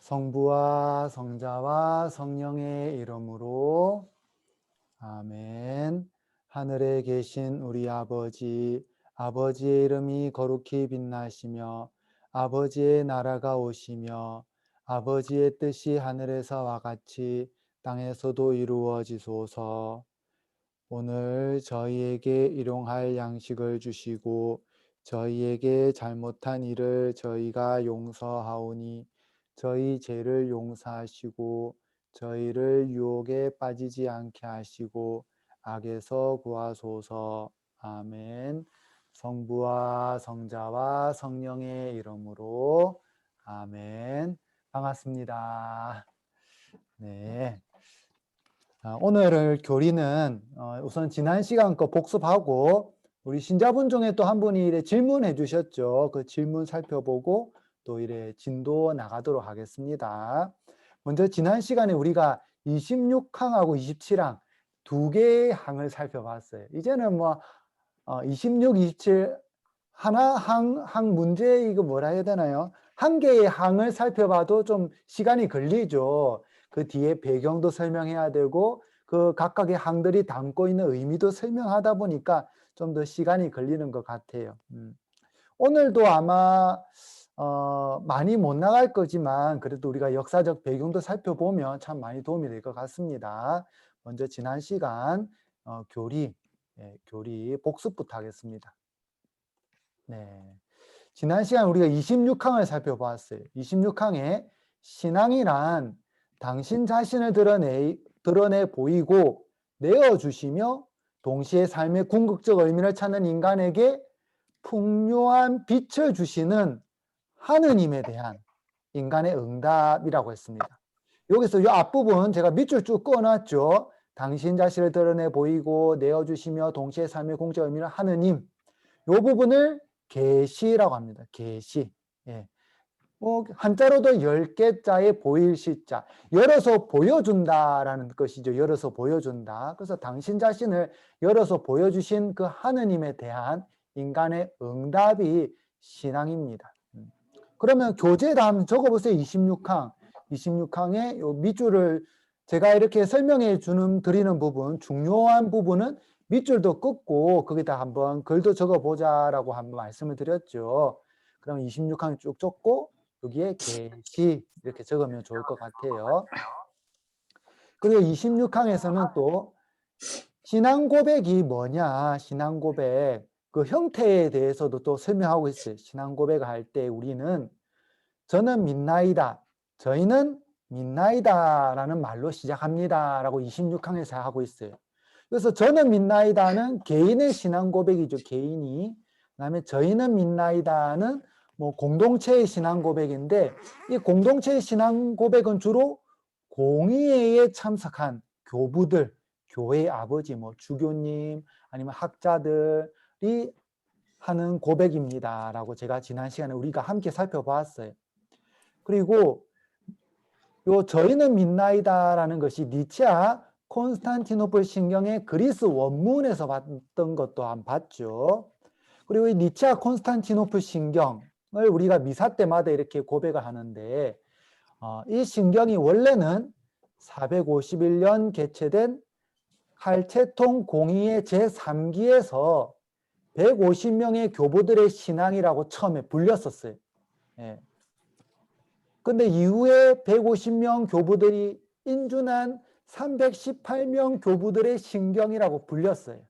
성부와 성자와 성령의 이름으로 아멘. 하늘에 계신 우리 아버지, 아버지의 이름이 거룩히 빛나시며 아버지의 나라가 오시며 아버지의 뜻이 하늘에서와 같이 땅에서도 이루어지소서. 오늘 저희에게 일용할 양식을 주시고 저희에게 잘못한 일을 저희가 용서하오니 저희 죄를 용서하시고 저희를 유혹에 빠지지 않게 하시고 악에서 구하소서. 아멘. 성부와 성자와 성령의 이름으로 아멘. 반갑습니다. 네. 오늘 교리는 우선 지난 시간 거 복습하고 우리 신자분 중에 또 한 분이 이래 질문해 주셨죠. 그 질문 살펴보고 또 이래 진도 나가도록 하겠습니다. 먼저 지난 시간에 우리가 26항하고 27항 두 개의 항을 살펴봤어요. 이제는 뭐 26, 27 하나 항 문제 이거 뭐라 해야 되나요? 한 개의 항을 살펴봐도 좀 시간이 걸리죠. 그 뒤에 배경도 설명해야 되고 그 각각의 항들이 담고 있는 의미도 설명하다 보니까 좀 더 시간이 걸리는 것 같아요. 오늘도 아마 많이 못 나갈 거지만 그래도 우리가 역사적 배경도 살펴보면 참 많이 도움이 될 것 같습니다. 먼저 지난 시간 교리 복습부터 하겠습니다. 네. 지난 시간 우리가 26항을 살펴보았어요. 26항에 신앙이란 당신 자신을 드러내 보이고 내어주시며 동시에 삶의 궁극적 의미를 찾는 인간에게 풍요한 빛을 주시는 하느님에 대한 인간의 응답이라고 했습니다. 여기서 이 앞부분 제가 밑줄 쭉 꺼놨죠. 당신 자신을 드러내 보이고 내어주시며 동시에 삶의 궁극적 의미를 하느님. 이 부분을 계시라고 합니다. 계시. 예. 한자로도 10개자의 보일 시자. 열어서 보여준다라는 것이죠. 열어서 보여준다. 그래서 당신 자신을 열어서 보여주신 그 하느님에 대한 인간의 응답이 신앙입니다. 그러면 교재에다 한번 적어보세요. 26항. 26항의 요 밑줄을 제가 이렇게 설명해 드리는 부분, 중요한 부분은 밑줄도 긋고 거기다 한번 글도 적어보자라고 한번 말씀을 드렸죠. 그럼 26항 쭉 적고 여기에 계시 이렇게 적으면 좋을 것 같아요. 그리고 26항에서는 또 신앙 고백이 뭐냐, 신앙 고백 그 형태에 대해서도 또 설명하고 있어요. 신앙 고백을 할 때 우리는 저는 믿나이다, 저희는 믿나이다라는 말로 시작합니다라고 26항에서 하고 있어요. 그래서 저는 믿나이다는 개인의 신앙 고백이죠. 개인이. 그다음에 저희는 믿나이다는 뭐 공동체의 신앙 고백인데 이 공동체의 신앙 고백은 주로 공의회에 참석한 교부들, 교회 아버지, 뭐 주교님 아니면 학자들이 하는 고백입니다라고 제가 지난 시간에 우리가 함께 살펴보았어요. 그리고 요 저희는 믿나이다라는 것이 니체아 콘스탄티노플 신경의 그리스 원문에서 봤던 것도 한 봤죠. 그리고 이 니체아 콘스탄티노플 신경을 우리가 미사 때마다 이렇게 고백을 하는데 이 신경이 원래는 451년 개최된 칼체통 공의회 제3기에서 150명의 교부들의 신앙이라고 처음에 불렸었어요. 예. 근데 이후에 150명 교부들이 인준한 318명 교부들의 신경이라고 불렸어요.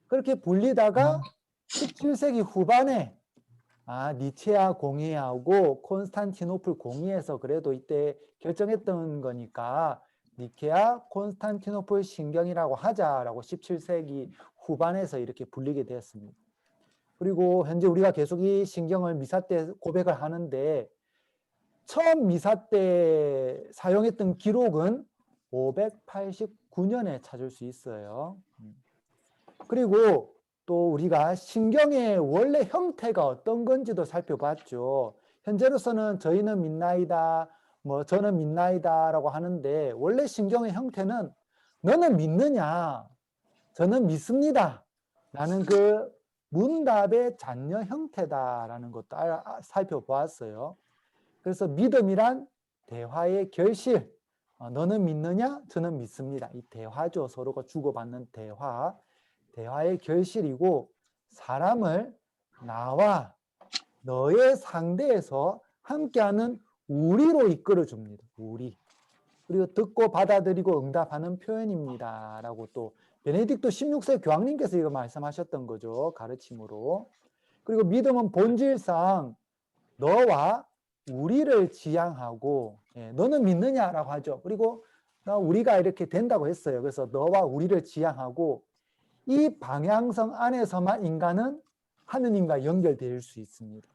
그렇게 불리다가 17세기 후반에 니체아 공의하고 콘스탄티노플 공의에서 그래도 이때 결정했던 거니까 니케아 콘스탄티노플 신경이라고 하자라고 17세기 후반에서 이렇게 불리게 되었습니다. 그리고 현재 우리가 계속 이 신경을 미사 때 고백을 하는데 처음 미사 때 사용했던 기록은 589년에 찾을 수 있어요. 그리고 또 우리가 신경의 원래 형태가 어떤 건지도 살펴봤죠. 현재로서는 저희는 믿나이다, 뭐 저는 믿나이다라고 하는데 원래 신경의 형태는 너는 믿느냐, 저는 믿습니다 라는 그 문답의 잔여 형태다라는 것도 살펴보았어요. 그래서 믿음이란 대화의 결실. 너는 믿느냐? 저는 믿습니다. 이 대화죠. 서로가 주고받는 대화. 대화의 결실이고 사람을 나와 너의 상대에서 함께하는 우리로 이끌어 줍니다. 우리. 그리고 듣고 받아들이고 응답하는 표현입니다. 라고 또 베네딕토 16세 교황님께서 이거 말씀하셨던 거죠. 가르침으로. 그리고 믿음은 본질상 너와 우리를 지향하고, 너는 믿느냐라고 하죠. 그리고 우리가 이렇게 된다고 했어요. 그래서 너와 우리를 지향하고 이 방향성 안에서만 인간은 하느님과 연결될 수 있습니다.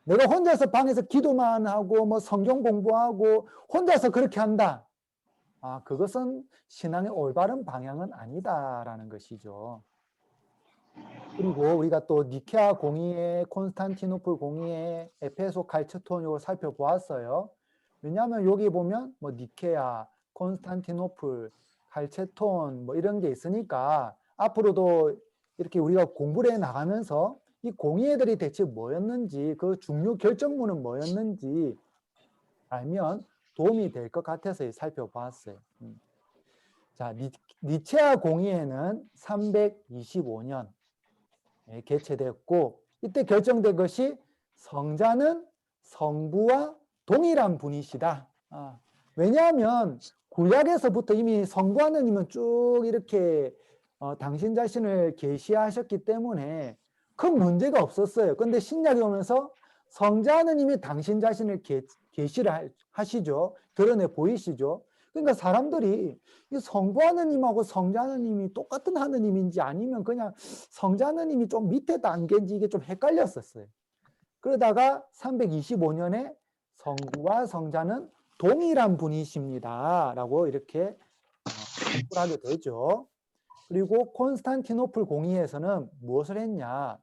내가 혼자서 방에서 기도만 하고 뭐 성경 공부하고 혼자서 그렇게 한다. 그것은 신앙의 올바른 방향은 아니다라는 것이죠. 그리고 우리가 또 니케아 공의회, 콘스탄티노플 공의회, 에페소 칼체톤 이걸 살펴보았어요. 왜냐하면 여기 보면 뭐 니케아, 콘스탄티노플, 칼체톤 뭐 이런 게 있으니까 앞으로도 이렇게 우리가 공부를 해 나가면서 이 공의회들이 대체 뭐였는지, 그 중요 결정문은 뭐였는지 알면 도움이 될 것 같아서 살펴봤어요. 자, 니체아 공의회는 325년 개최됐고 이때 결정된 것이 성자는 성부와 동일한 분이시다. 왜냐하면 구약에서부터 이미 성부 하느님은 쭉 이렇게 당신 자신을 계시하셨기 때문에 큰 문제가 없었어요. 그런데 신약이 오면서 성자 하느님이 당신 자신을 계시를 하시죠. 드러내 보이시죠. 그러니까 사람들이 이 성부 하느님하고 성자 하느님이 똑같은 하느님인지 아니면 그냥 성자 하느님이 좀 밑에 단계인지 이게 좀 헷갈렸었어요. 그러다가 325년에 성부와 성자는 동일한 분이십니다. 라고 이렇게 하게 되죠. 그리고 콘스탄티노플 공의회에서는 무엇을 했냐.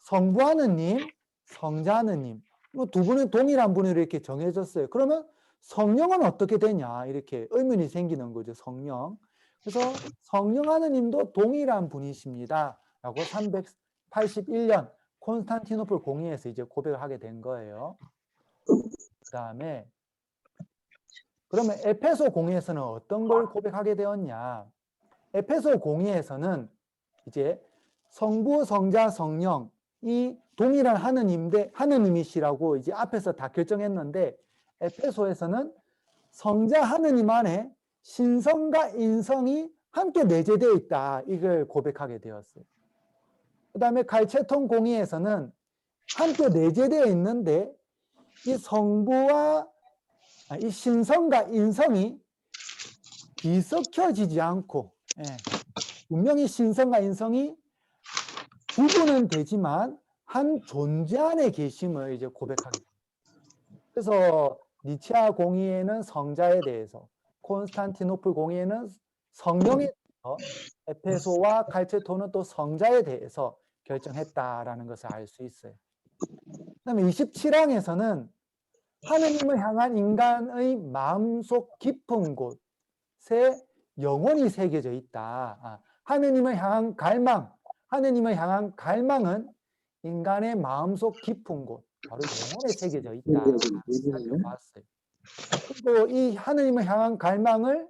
성부 하느님, 성자 하느님 두 분은 동일한 분으로 이렇게 정해졌어요. 그러면 성령은 어떻게 되냐 이렇게 의문이 생기는 거죠. 성령. 그래서 성령 하느님도 동일한 분이십니다. 라고 381년 콘스탄티노플 공의회에서 이제 고백을 하게 된 거예요. 그 다음에 그러면 에페소 공의회에서는 어떤 걸 고백하게 되었냐. 에페소 공의회에서는 이제 성부, 성자, 성령이 동일한 하느님이시라고 이제 앞에서 다 결정했는데 에페소에서는 성자 하느님 안에 신성과 인성이 함께 내재되어 있다. 이걸 고백하게 되었어요. 그 다음에 칼체톤 공의에서는 함께 내재되어 있는데 이 성부와 이 신성과 인성이 뒤섞여지지 않고 분명히 신성과 인성이 구분은 되지만 한 존재 안에 계심을 이제 고백하게 됩니다. 그래서 니체아 공의회는 성자에 대해서, 콘스탄티노플 공의회는 성령에 대해서, 에페소와 칼체토는 또 성자에 대해서 결정했다라는 것을 알 수 있어요. 그다음에 27항에서는 하느님을 향한 인간의 마음속 깊은 곳에 영혼이 새겨져 있다. 하느님을 향한 갈망, 하느님을 향한 갈망은 인간의 마음속 깊은 곳, 바로 영혼에 새겨져 있다. 살펴봤어요. 그리고 이 하느님을 향한 갈망을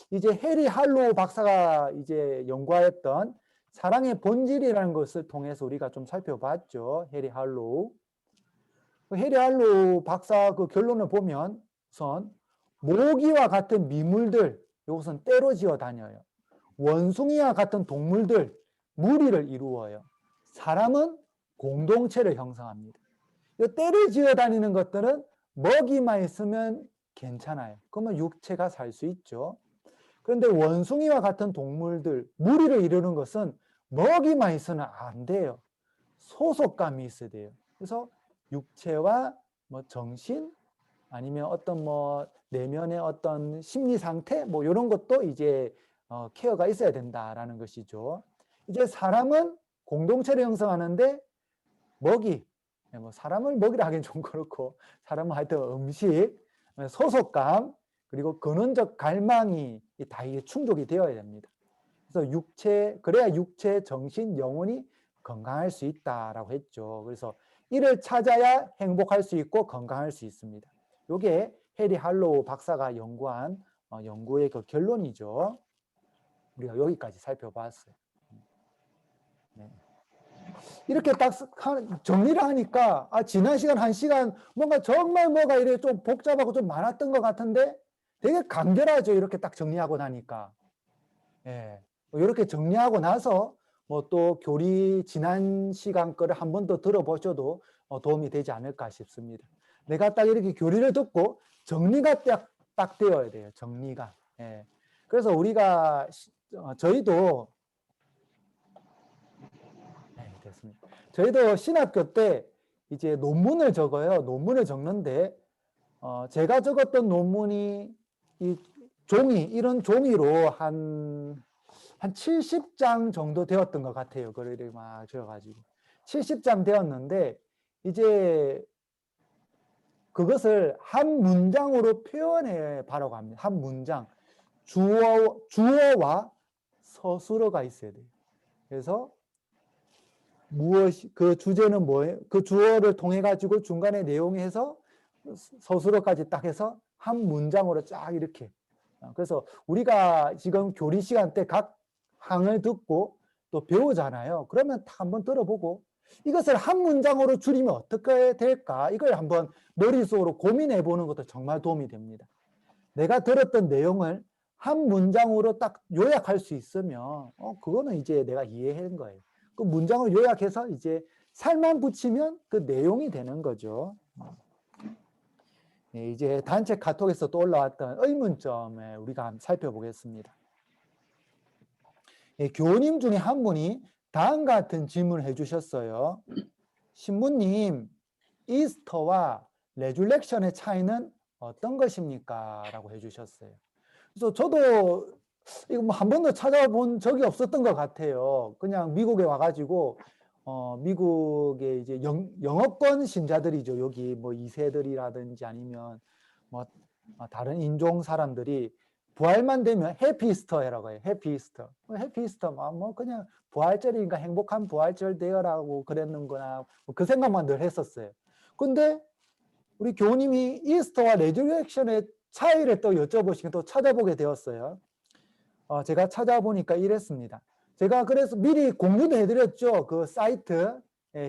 이제 해리 할로우 박사가 이제 연구하였던 사랑의 본질이라는 것을 통해서 우리가 좀 살펴봤죠. 해리 할로우. 해리 할로우 박사 그 결론을 보면 우선 모기와 같은 미물들, 이것은 때로 지어 다녀요. 원숭이와 같은 동물들, 무리를 이루어요. 사람은 공동체를 형성합니다. 때를 지어 다니는 것들은 먹이만 있으면 괜찮아요. 그러면 육체가 살 수 있죠. 그런데 원숭이와 같은 동물들, 무리를 이루는 것은 먹이만 있으면 안 돼요. 소속감이 있어야 돼요. 그래서 육체와 뭐 정신 아니면 어떤 뭐 내면의 어떤 심리 상태 뭐 이런 것도 이제 케어가 있어야 된다라는 것이죠. 이제 사람은 공동체를 형성하는데 먹이, 뭐 사람을 먹이라 하기는 좀 그렇고 사람은 하여튼 음식, 소속감 그리고 근원적 갈망이 다 이게 충족이 되어야 됩니다. 그래서 그래야 육체, 정신, 영혼이 건강할 수 있다라고 했죠. 그래서 이를 찾아야 행복할 수 있고 건강할 수 있습니다. 요게 해리 할로우 박사가 연구한 연구의 그 결론이죠. 우리가 여기까지 살펴봤어요. 네. 이렇게 딱 정리를 하니까 지난 시간 1시간 뭔가 정말 뭐가 이래 좀 복잡하고 좀 많았던 것 같은데 되게 간결하죠. 이렇게 딱 정리하고 나니까. 예. 이렇게 정리하고 나서 뭐 또 교리 지난 시간 거를 한 번 더 들어보셔도 도움이 되지 않을까 싶습니다. 내가 딱 이렇게 교리를 듣고 정리가 딱 되어야 돼요. 정리가. 예. 그래서 우리가 저희도 네, 됐습니다. 저희도 신학교 때 이제 논문을 적어요. 논문을 적는데 제가 적었던 논문이 이 이런 종이로 한 70장 정도 되었던 것 같아요. 글을 막 적어가지고 70장 되었는데 이제 그것을 한 문장으로 표현해 보라고 합니다. 한 문장. 주어와 서술어가 있어야 돼요. 그래서 그 주제는 뭐예요? 그 주어를 통해 가지고 중간에 내용이 해서 서술어까지 딱 해서 한 문장으로 쫙 이렇게. 그래서 우리가 지금 교리 시간 때 각 항을 듣고 또 배우잖아요. 그러면 다 한번 들어보고 이것을 한 문장으로 줄이면 어떻게 될까? 이걸 한번 머릿속으로 고민해 보는 것도 정말 도움이 됩니다. 내가 들었던 내용을 한 문장으로 딱 요약할 수 있으면 그거는 이제 내가 이해한 거예요. 그 문장을 요약해서 이제 살만 붙이면 그 내용이 되는 거죠. 네, 이제 단체 카톡에서 또 올라왔던 의문점에 우리가 한번 살펴보겠습니다. 네, 교우님 중에 한 분이 다음과 같은 질문을 해주셨어요. 신부님, 이스터와 레줄렉션의 차이는 어떤 것입니까? 라고 해주셨어요. 그래서 저도 이거 뭐 한 번도 찾아본 적이 없었던 것 같아요. 그냥 미국에 와가지고 미국의 이제 영어권 신자들이죠. 여기 뭐 2세들이라든지 아니면 뭐 다른 인종 사람들이 부활만 되면 해피이스터라고 해요. 해피이스터. 해피이스터 뭐 그냥 부활절이니까 행복한 부활절 되어라고 그랬는구나. 그 생각만 늘 했었어요. 근데 우리 교우님이 이스터와 레저렉션의 차이를 또 여쭤보시고 또 찾아보게 되었어요. 제가 찾아보니까 이랬습니다. 제가 그래서 미리 공유도 해드렸죠. 그 사이트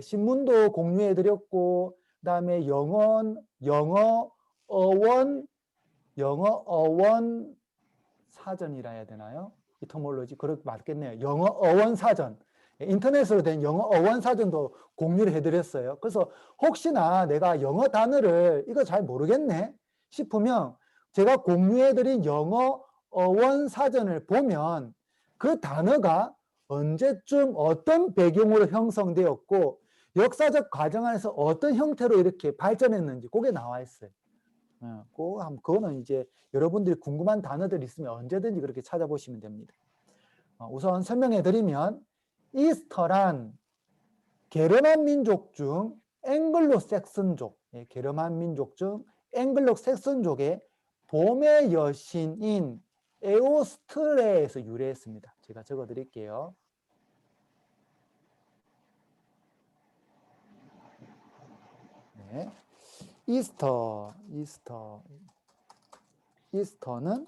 신문도 공유해드렸고 그다음에 영어 어원 사전이라 해야 되나요? 이터몰로지 그렇게 맞겠네요. 영어 어원 사전. 인터넷으로 된 영어 어원 사전도 공유를 해드렸어요. 그래서 혹시나 내가 영어 단어를 이거 잘 모르겠네 싶으면 제가 공유해드린 영어 어원 사전을 보면 그 단어가 언제쯤 어떤 배경으로 형성되었고 역사적 과정 안에서 어떤 형태로 이렇게 발전했는지 그게 나와 있어요. 그거는 이제 여러분들이 궁금한 단어들 있으면 언제든지 그렇게 찾아보시면 됩니다. 우선 설명해 드리면 이스터란 게르만 민족 중 앵글로색슨족, 게르만 민족 중 앵글로색슨족의 봄의 여신인 에오스트레에서 유래했습니다. 제가 적어 드릴게요. 네. 이스터는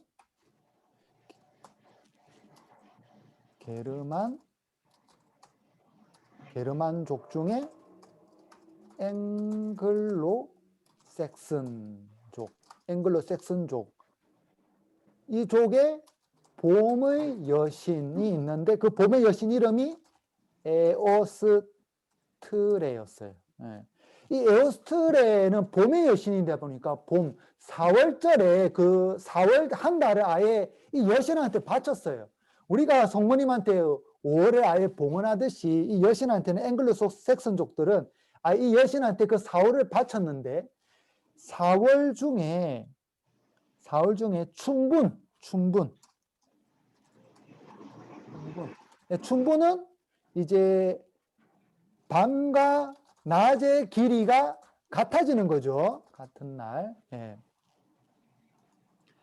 게르만족 중에 앵글로색슨족 이 족에 봄의 여신이 있는데 그 봄의 여신 이름이 에오스트레였어요. 네. 이 에오스트레는 봄의 여신이다 보니까 봄 4월절에 그 4월 한 달을 아예 이 여신한테 바쳤어요. 우리가 성모님한테 5월에 아예 봉헌하듯이 이 여신한테는 앵글로색슨족들은 이 여신한테 그 4월을 바쳤는데 4월 중에 춘분은 이제 밤과 낮의 길이가 같아지는 거죠. 같은 날. 예.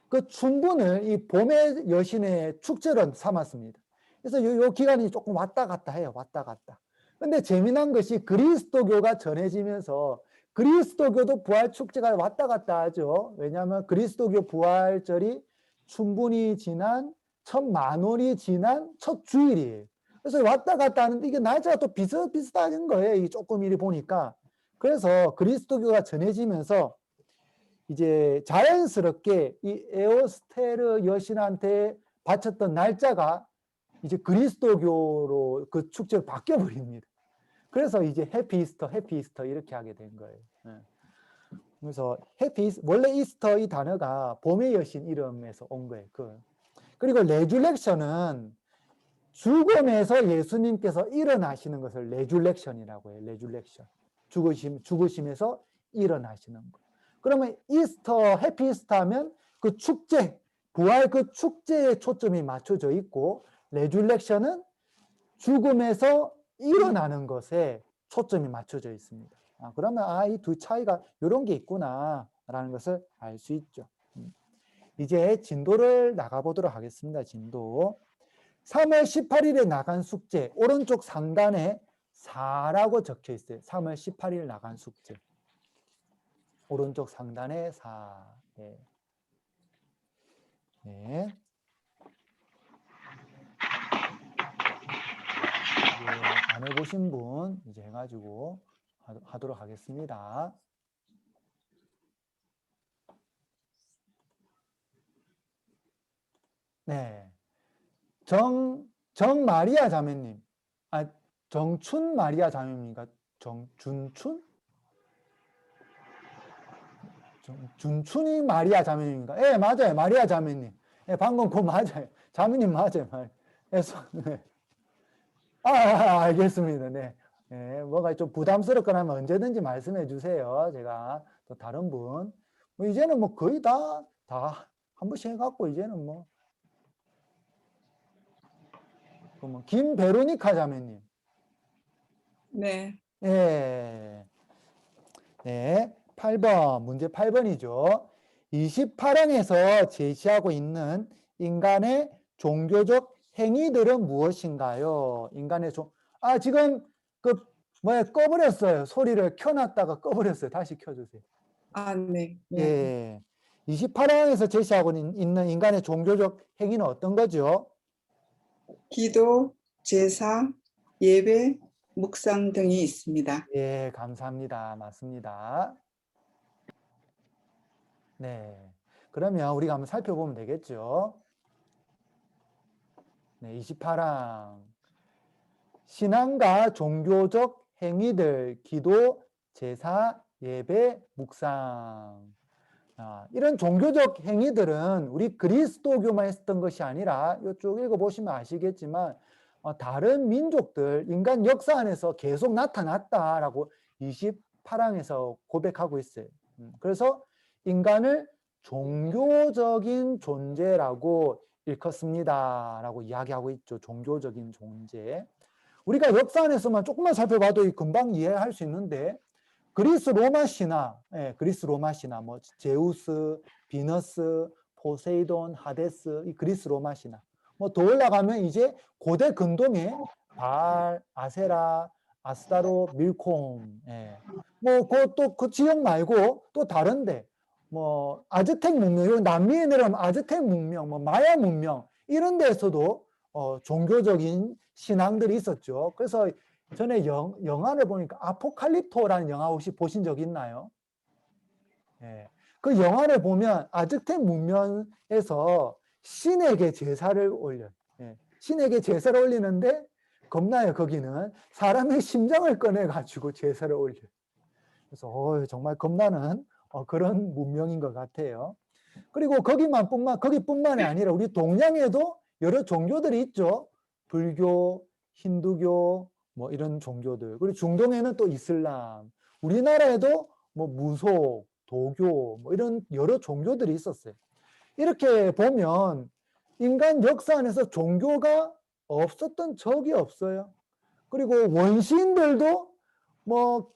그 춘분을 이 봄의 여신의 축제로 삼았습니다. 그래서 요 기간이 조금 왔다 갔다 해요. 왔다 갔다. 근데 재미난 것이 그리스도교가 전해지면서 그리스도교도 부활 축제가 왔다 갔다 하죠. 왜냐하면 그리스도교 부활절이 충분히 지난 1000만원이 지난 첫 주일이에요. 그래서 왔다 갔다 하는데 이게 날짜가 또 비슷비슷한 거예요. 이 조금 이리 보니까. 그래서 그리스도교가 전해지면서 이제 자연스럽게 이 에오스테르 여신한테 바쳤던 날짜가 이제 그리스도교로 그 축제로 바뀌어 버립니다. 그래서 이제 해피 이스터 이렇게 하게 된 거예요. 그래서 원래 이스터 이 단어가 봄의 여신 이름에서 온 거예요. 그리고 레줄렉션은 죽음에서 예수님께서 일어나시는 것을 레줄렉션이라고 해요. 레줄렉션. 죽으심에서 일어나시는 거. 그러면 해피 이스터 하면 그 축제, 부활 그 축제에 초점이 맞춰져 있고, 레줄렉션은 죽음에서 일어나는 것에 초점이 맞춰져 있습니다. 그러면 이 두 차이가 이런 게 있구나라는 것을 알 수 있죠. 이제 진도를 나가보도록 하겠습니다. 진도. 3월 18일에 나간 숙제, 오른쪽 상단에 4라고 적혀 있어요. 3월 18일 나간 숙제. 오른쪽 상단에 4. 네. 네. 안 해보신 분 이제 해가지고 하도록 하겠습니다. 네. 정마리아 자매님. 정춘 마리아 자매입니까? 정준춘? 준춘이 마리아 자매님인가? 네, 맞아요. 마리아 자매님. 네, 방금 그거 맞아요. 자매님 맞아요. 네. 알겠습니다. 네. 네. 뭐가 좀 부담스럽거나 하면 언제든지 말씀해 주세요. 제가 또 다른 분. 이제는 뭐 거의 다 한 번씩 해갖고 이제는 김베로니카 자매님. 네. 예. 네. 8번, 문제 8번이죠. 28항에서 제시하고 있는 인간의 종교적 행위들은 무엇인가요? 지금 꺼버렸어요. 소리를 켜놨다가 꺼버렸어요. 다시 켜주세요. 네. 예. 28항에서 제시하고 있는 인간의 종교적 행위는 어떤 거죠? 기도, 제사, 예배, 묵상 등이 있습니다. 예, 감사합니다. 맞습니다. 네. 그러면 우리가 한번 살펴보면 되겠죠. 네, 28항. 신앙과 종교적 행위들, 기도, 제사, 예배, 묵상. 이런 종교적 행위들은 우리 그리스도교만 했던 것이 아니라 이쪽 읽어보시면 아시겠지만 다른 민족들, 인간 역사 안에서 계속 나타났다라고 28항에서 고백하고 있어요. 그래서 인간을 종교적인 존재라고 일컫습니다. 라고 이야기하고 있죠. 종교적인 존재. 우리가 역사 안에서만 조금만 살펴봐도 금방 이해할 수 있는데 그리스 로마 신화, 제우스, 비너스, 포세이돈, 하데스, 이 그리스 로마 신화. 더 올라가면 이제 고대 근동의 발, 아세라, 아스타로, 밀콤. 그 지역 말고 또 다른데 아즈텍 문명, 남미에 내려오면 아즈텍 문명, 마야 문명 이런 데에서도 종교적인 신앙들이 있었죠. 그래서 전에 영화를 보니까 아포칼립토라는 영화 혹시 보신 적 있나요? 예. 그 영화를 보면 아즈텍 문명에서 신에게 제사를 올려요. 예. 신에게 제사를 올리는데 겁나요. 거기는 사람의 심장을 꺼내가지고 제사를 올려요. 그래서 정말 겁나는 그런 문명인 것 같아요. 그리고 거기뿐만이 아니라 우리 동양에도 여러 종교들이 있죠. 불교, 힌두교, 이런 종교들. 그리고 중동에는 또 이슬람. 우리나라에도 무속, 도교, 이런 여러 종교들이 있었어요. 이렇게 보면 인간 역사 안에서 종교가 없었던 적이 없어요. 그리고 원시인들도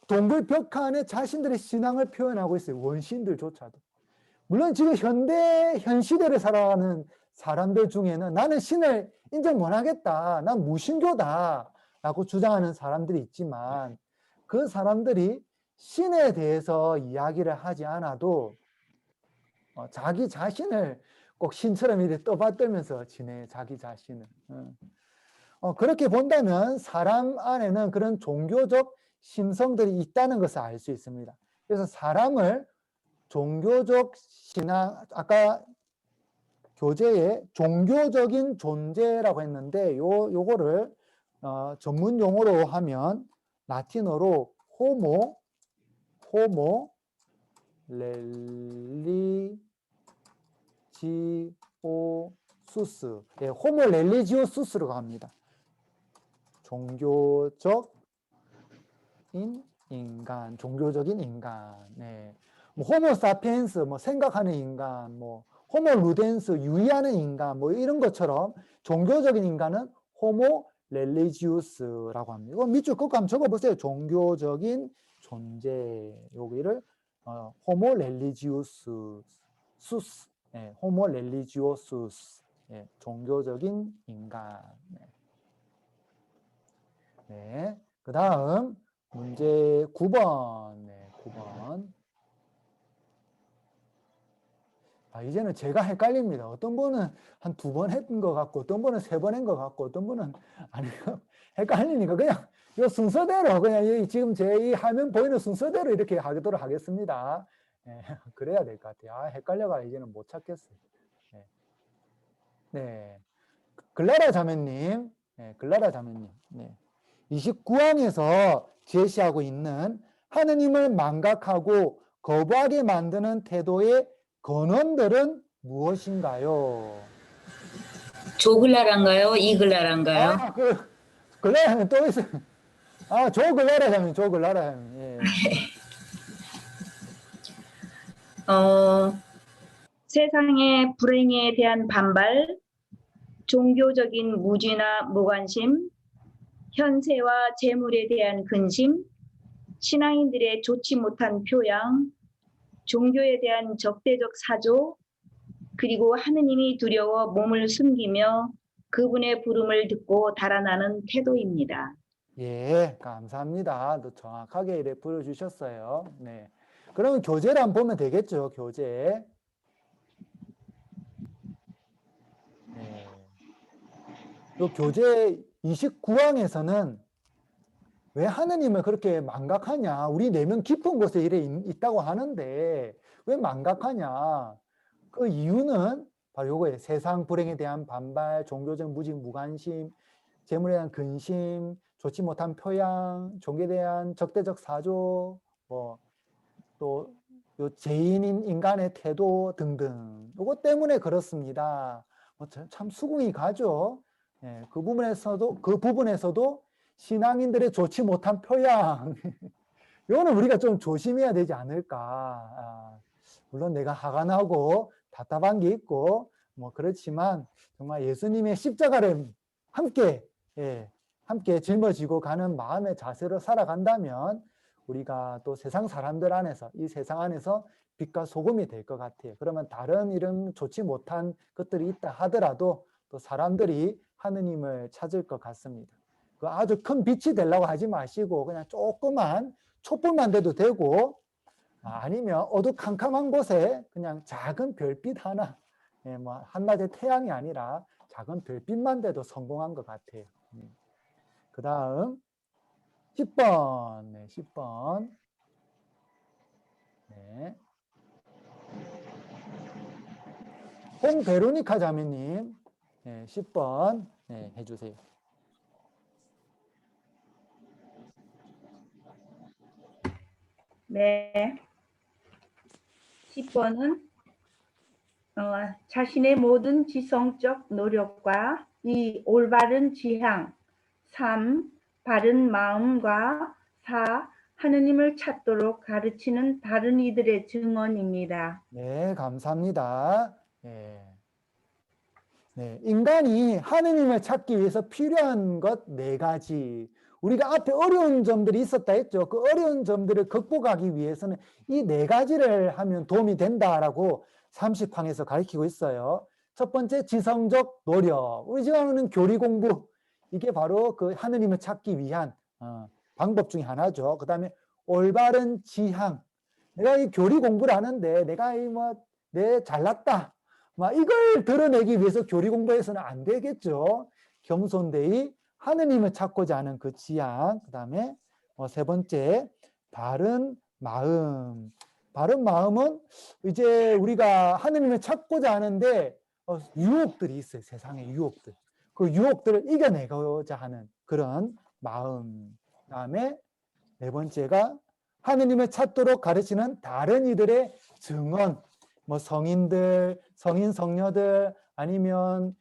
동굴 벽 안에 자신들의 신앙을 표현하고 있어요. 원시인들조차도. 물론 지금 현 시대를 살아가는 사람들 중에는 나는 신을 인정 못 하겠다. 난 무신교다. 라고 주장하는 사람들이 있지만 그 사람들이 신에 대해서 이야기를 하지 않아도 자기 자신을 꼭 신처럼 이렇게 떠받들면서 지내, 자기 자신을. 그렇게 본다면 사람 안에는 그런 종교적 심성들이 있다는 것을 알 수 있습니다. 그래서 사람을 종교적 신앙, 아까 교재에 종교적인 존재라고 했는데 요거를 전문 용어로 하면 라틴어로 호모 렐리지오수스, 예, 호모 렐리지오수스라고 합니다. 종교적인 인간, 종교적인 인간. 네. 뭐 호모 사피엔스, 뭐 생각하는 인간, 뭐 호모 루덴스, 유의하는 인간, 뭐 이런 것처럼 종교적인 인간은 호모 렐리지우스라고 합니다. 이거 밑줄 긋고 한번 적어보세요. 종교적인 존재. 여기를 호모 렐리지우스, 수스, 네, 호모 렐리지오수스, 네, 종교적인 인간. 네. 그 다음 문제 9번. 네, 9번. 이제는 제가 헷갈립니다. 어떤 분은 한 2번 했던 것 같고, 어떤 분은 3번 한 것 같고, 어떤 분은 아니 헷갈리니까 그냥 이 순서대로 그냥 지금 제 이 화면 보이는 순서대로 이렇게 하도록 하겠습니다. 네, 그래야 될 것 같아요. 헷갈려가 이제는 못 찾겠어요. 네. 네. 글라라 자매님. 네, 글라라 자매님. 네. 29항에서 제시하고 있는 하느님을 망각하고 거부하게 만드는 태도의 근원들은 무엇인가요? 조글라란가요? 이글라란가요? 글라라 하면 또 있어요. 조 글라라 하면 조 글라라 하면. 예. 세상의 불행에 대한 반발, 종교적인 무지나 무관심, 현세와 재물에 대한 근심, 신앙인들의 좋지 못한 표양, 종교에 대한 적대적 사조, 그리고 하느님이 두려워 몸을 숨기며 그분의 부름을 듣고 달아나는 태도입니다. 예, 감사합니다. 또 정확하게 이렇게 풀어주셨어요. 네. 그러면 교재를 한번 보면 되겠죠, 교재. 네. 요 교재 29항에서는 왜 하느님을 그렇게 망각하냐? 우리 내면 깊은 곳에 이래 있다고 하는데 왜 망각하냐? 그 이유는 바로 요거예요. 세상 불행에 대한 반발, 종교적 무직, 무관심, 재물에 대한 근심, 좋지 못한 표양, 종교에 대한 적대적 사조, 또 죄인인 인간의 태도 등등. 요것 때문에 그렇습니다. 참 수긍이 가죠. 예, 그 부분에서도 신앙인들의 좋지 못한 표양, 이거는 우리가 좀 조심해야 되지 않을까. 물론 내가 화가 나고 답답한 게 있고 뭐 그렇지만 정말 예수님의 십자가를 함께 함께 짊어지고 가는 마음의 자세로 살아간다면 우리가 또 세상 사람들 안에서, 이 세상 안에서 빛과 소금이 될 것 같아요. 그러면 다른 이런 좋지 못한 것들이 있다 하더라도 또 사람들이 하느님을 찾을 것 같습니다. 그 아주 큰 빛이 되려고 하지 마시고 그냥 조그만 촛불만 돼도 되고, 아니면 어두캄캄한 곳에 그냥 작은 별빛 하나, 뭐 한낮의 태양이 아니라 작은 별빛만 돼도 성공한 것 같아요. 그 다음 10번. 네, 10번. 네. 홍베로니카 자매님, 네, 10번 네, 해주세요. 네. 10번은 자신의 모든 지성적 노력과 이 올바른 지향, 3. 바른 마음과 4. 하느님을 찾도록 가르치는 다른 이들의 증언입니다. 네, 감사합니다. 네. 네, 인간이 하느님을 찾기 위해서 필요한 것 4가지. 우리가 앞에 어려운 점들이 있었다 했죠. 그 어려운 점들을 극복하기 위해서는 이 4가지를 하면 도움이 된다라고 30항에서 가르치고 있어요. 첫 번째, 지성적 노력. 우리 지금 하는 교리 공부. 이게 바로 그 하느님을 찾기 위한 방법 중에 하나죠. 그 다음에 올바른 지향. 내가 이 교리 공부를 하는데 내가 내 잘났다. 막 이걸 드러내기 위해서 교리 공부해서는 안 되겠죠. 겸손되이 하느님을 찾고자 하는 그 지향. 그다음에 세 번째, 바른 마음. 바른 마음은 이제 우리가 하느님을 찾고자 하는데 유혹들이 있어요. 세상에 유혹들. 그 유혹들을 이겨내고자 하는 그런 마음. 그다음에 네 번째가 하느님을 찾도록 가르치는 다른 이들의 증언. 성인들, 성인 성녀들, 아니면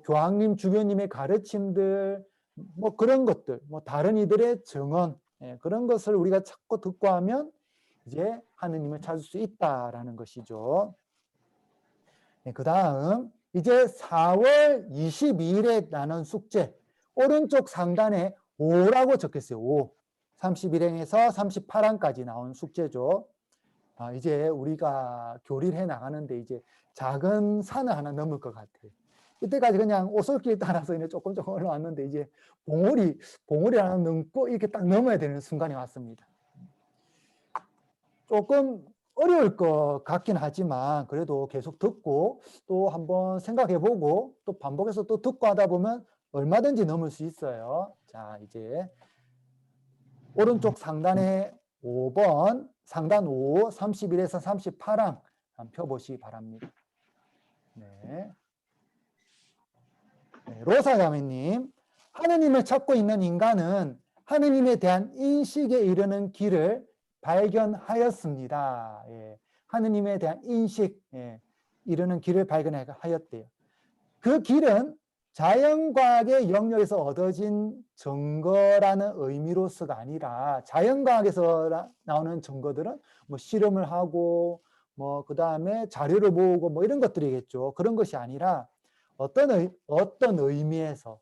교황님, 주교님의 가르침들, 그런 것들, 다른 이들의 증언, 그런 것을 우리가 찾고 듣고 하면 이제 하느님을 찾을 수 있다라는 것이죠. 그 다음 이제 4월 22일에 나눈 숙제, 오른쪽 상단에 5라고 적혔어요. 5. 31행에서 38항까지 나온 숙제죠. 이제 우리가 교리를 해 나가는데 이제 작은 산을 하나 넘을 것 같아요. 이때까지 그냥 오솔길 따라서 조금 올라왔는데 이제 봉우리 하나 넘고 이렇게 딱 넘어야 되는 순간이 왔습니다. 조금 어려울 것 같긴 하지만 그래도 계속 듣고 또 한번 생각해보고 또 반복해서 또 듣고 하다 보면 얼마든지 넘을 수 있어요. 자, 이제 오른쪽 상단에 5번, 상단 5, 31에서 38항 한번 펴보시기 바랍니다. 네. 로사 자매님, 하느님을 찾고 있는 인간은 하느님에 대한 인식에 이르는 길을 발견하였습니다. 하느님에 대한 인식, 이르는 길을 발견하였대요. 그 길은 자연과학의 영역에서 얻어진 증거라는 의미로서가 아니라, 자연과학에서 나오는 증거들은 실험을 하고 그 다음에 자료를 모으고 이런 것들이겠죠. 그런 것이 아니라 어떤 의미에서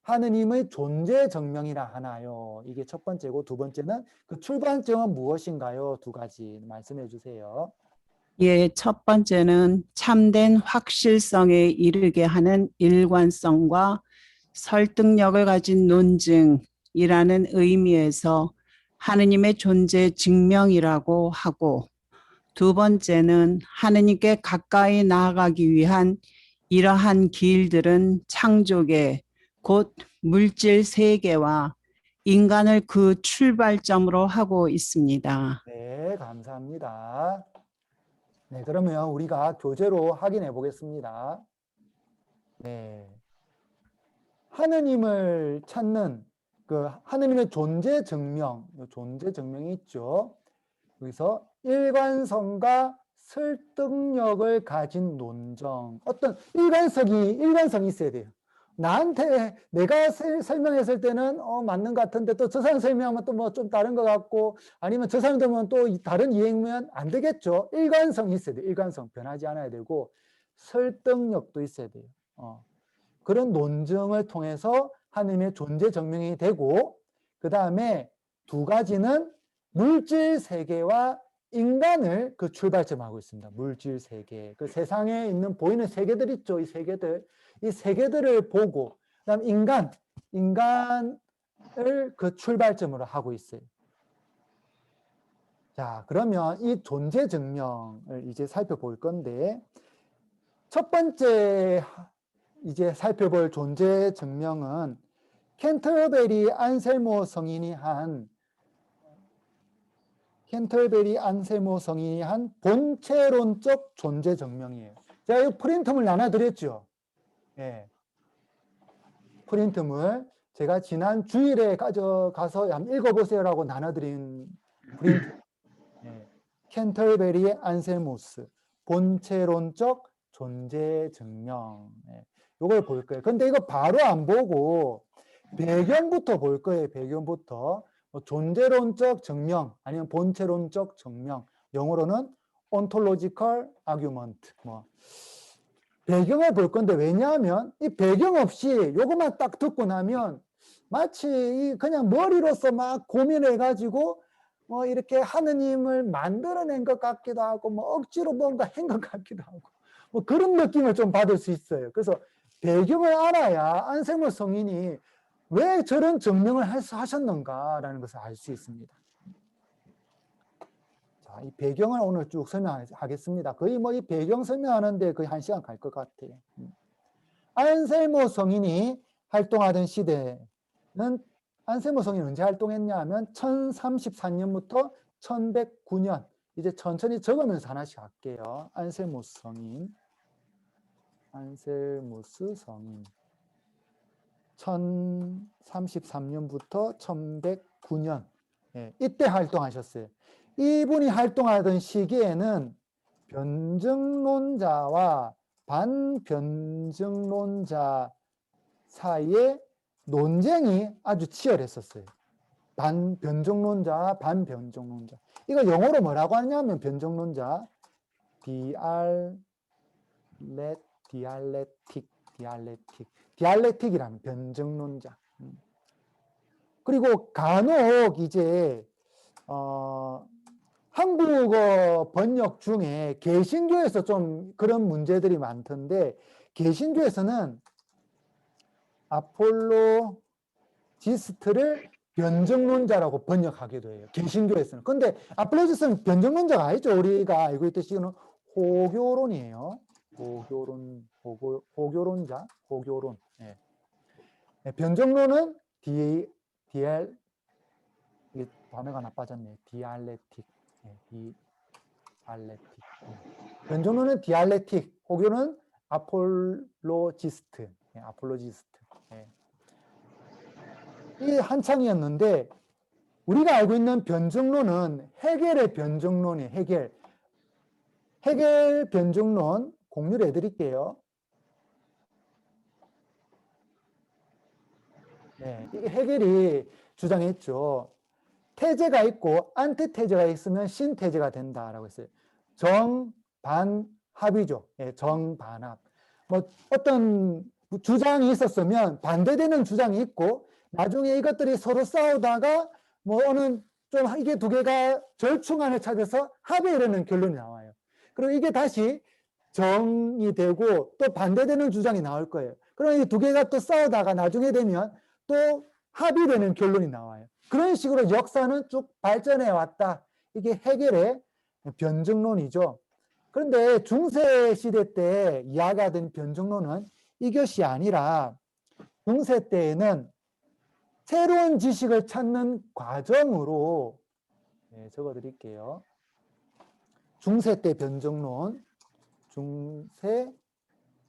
하느님의 존재 증명이라 하나요? 이게 첫 번째고, 두 번째는 그 출발점은 무엇인가요? 두 가지 말씀해 주세요. 예, 첫 번째는 참된 확실성에 이르게 하는 일관성과 설득력을 가진 논증이라는 의미에서 하느님의 존재 증명이라고 하고, 두 번째는 하느님께 가까이 나아가기 위한 이러한 길들은 창조계, 곧 물질 세계와 인간을 그 출발점으로 하고 있습니다. 네, 감사합니다. 네, 그러면 우리가 교재로 확인해 보겠습니다. 네. 하느님을 찾는 그 하느님의 존재 증명이 있죠. 여기서 일관성과 설득력을 가진 논정. 어떤 일관성이 있어야 돼요. 나한테 내가 설명했을 때는 맞는 것 같은데 또 저 사람 설명하면 또 좀 다른 것 같고, 아니면 저 사람 들으면 또 다른 이해면 안 되겠죠. 일관성이 있어야 돼요. 일관성, 변하지 않아야 되고 설득력도 있어야 돼요. 그런 논증을 통해서 하느님의 존재 증명이 되고, 그 다음에 두 가지는 물질 세계와 인간을 그 출발점하고 있습니다. 물질 세계, 그 세상에 있는 보이는 세계들 있죠. 이 세계들을 보고, 그다음 인간을 그 출발점으로 하고 있어요. 자, 그러면 이 존재 증명을 이제 살펴볼 건데, 첫 번째 이제 살펴볼 존재 증명은 캔터베리 안셀모 성인이 한 본체론적 존재 증명이에요. 제가 이 프린트물 나눠드렸죠. 프린트물 제가 지난 주일에 가져가서 한번 읽어보세요라고 나눠드린 프린트. 캔터베리 안셀모스 본체론적 존재 증명. 이걸 볼 거예요. 근데 이거 바로 안 보고 배경부터 볼 거예요. 배경부터. 존재론적 증명 아니면 본체론적 증명, 영어로는 ontological argument. 배경을 볼 건데, 왜냐하면 이 배경 없이 요것만 딱 듣고 나면 마치 그냥 머리로서 막 고민해가지고 이렇게 하느님을 만들어낸 것 같기도 하고 억지로 뭔가 한 것 같기도 하고 그런 느낌을 좀 받을 수 있어요. 그래서 배경을 알아야 안셀모 성인이 왜 저런 증명을 하셨는가라는 것을 알 수 있습니다. 자, 이 배경을 오늘 쭉 설명하겠습니다. 거의 뭐 이 배경 설명하는데 거의 1시간 갈 것 같아요. 안셀모 성인이 활동하던 시대는, 안셀모 성인이 언제 활동했냐 하면 1034년부터 1109년. 이제 천천히 적으면서 하나씩 할게요. 안셀모스 성인. 안셀모스 성인. 1033년부터 1109년. 예, 이때 활동하셨어요. 이분이 활동하던 시기에는 변증론자와 반변증론자 사이에 논쟁이 아주 치열했었어요. 변증론자와 반변증론자. 이거 영어로 뭐라고 하냐면 변증론자 디알렉틱이라는 변증론자. 그리고 간혹 이제 한국어 번역 중에 개신교에서 좀 그런 문제들이 많던데, 개신교에서는 아폴로지스트를 변증론자라고 번역하기도 해요. 개신교에서는. 근데 아폴로지스트는 변증론자가 아니죠. 우리가 알고 있듯이는 호교론이에요. 호교론자, 호교론. 예. 변증론은 이게 단어가 나빠졌네. 디알렉틱. 변증론은 디알렉틱, 호교는 아폴로지스트. 아폴로지스트. 이게 한창이었는데, 우리가 알고 있는 변증론은 헤겔의 변증론이에요. 헤겔 변증론 공유를 해드릴게요. 네, 이게 헤겔이 주장했죠. 태제가 있고 안티태제가 있으면 신태제가 된다라고 했어요. 정반합이죠. 예, 정반합. 뭐 어떤 주장이 있었으면 반대되는 주장이 있고, 나중에 이것들이 서로 싸우다가 뭐 어느 좀 이게 두 개가 절충안을 찾아서 합에 이르는 결론이 나와요. 그리고 이게 다시 정이 되고 또 반대되는 주장이 나올 거예요. 그럼 이 두 개가 또 싸우다가 나중에 되면 또 합이 되는 결론이 나와요. 그런 식으로 역사는 쭉 발전해 왔다. 이게 헤겔의 변증론이죠. 그런데 중세 시대 때 이야기하던 변증론은 이것이 아니라, 중세 때에는 새로운 지식을 찾는 과정으로, 적어드릴게요. 중세 때 변증론, 중세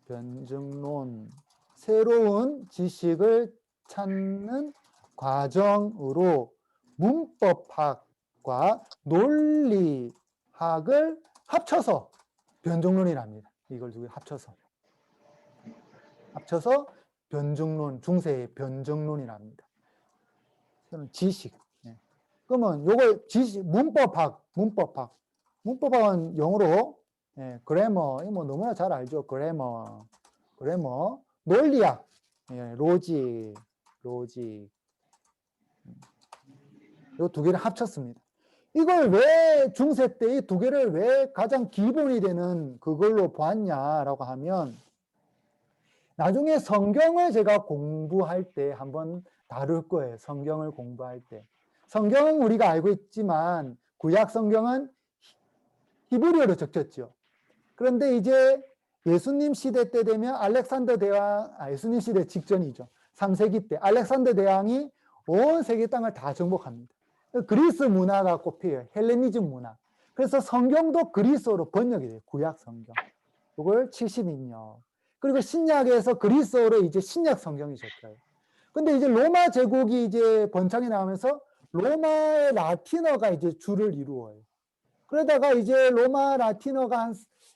변증론, 새로운 지식을 찾는 과정으로 문법학과 논리학을 합쳐서 변증론이랍니다. 이걸 두 개 합쳐서 변증론, 중세의 변증론이랍니다. 지식. 그러면 요걸 지식, 문법학은 영어로 그래머, 이거 뭐 너무나 잘 알죠. 그래머, 논리학, 로직. 요 두 개를 합쳤습니다. 이걸 왜 중세 때 이 두 개를 왜 가장 기본이 되는 그걸로 보았냐라고 하면, 나중에 성경을 제가 공부할 때 한번 다룰 거예요. 성경을 공부할 때. 성경은 우리가 알고 있지만 구약 성경은 히브리어로 적혔죠. 그런데 이제 예수님 시대 때 되면 예수님 시대 직전이죠. 3세기 때 알렉산더 대왕이 온 세계 땅을 다 정복합니다. 그리스 문화가 꼽혀요. 헬레니즘 문화. 그래서 성경도 그리스어로 번역이 돼요. 구약 성경. 이걸 70인역. 그리고 신약에서 그리스어로 이제 신약 성경이 적혀요. 근데 이제 로마 제국이 이제 번창이 나오면서 로마의 라틴어가 이제 주를 이루어요. 그러다가 이제 로마 라틴어가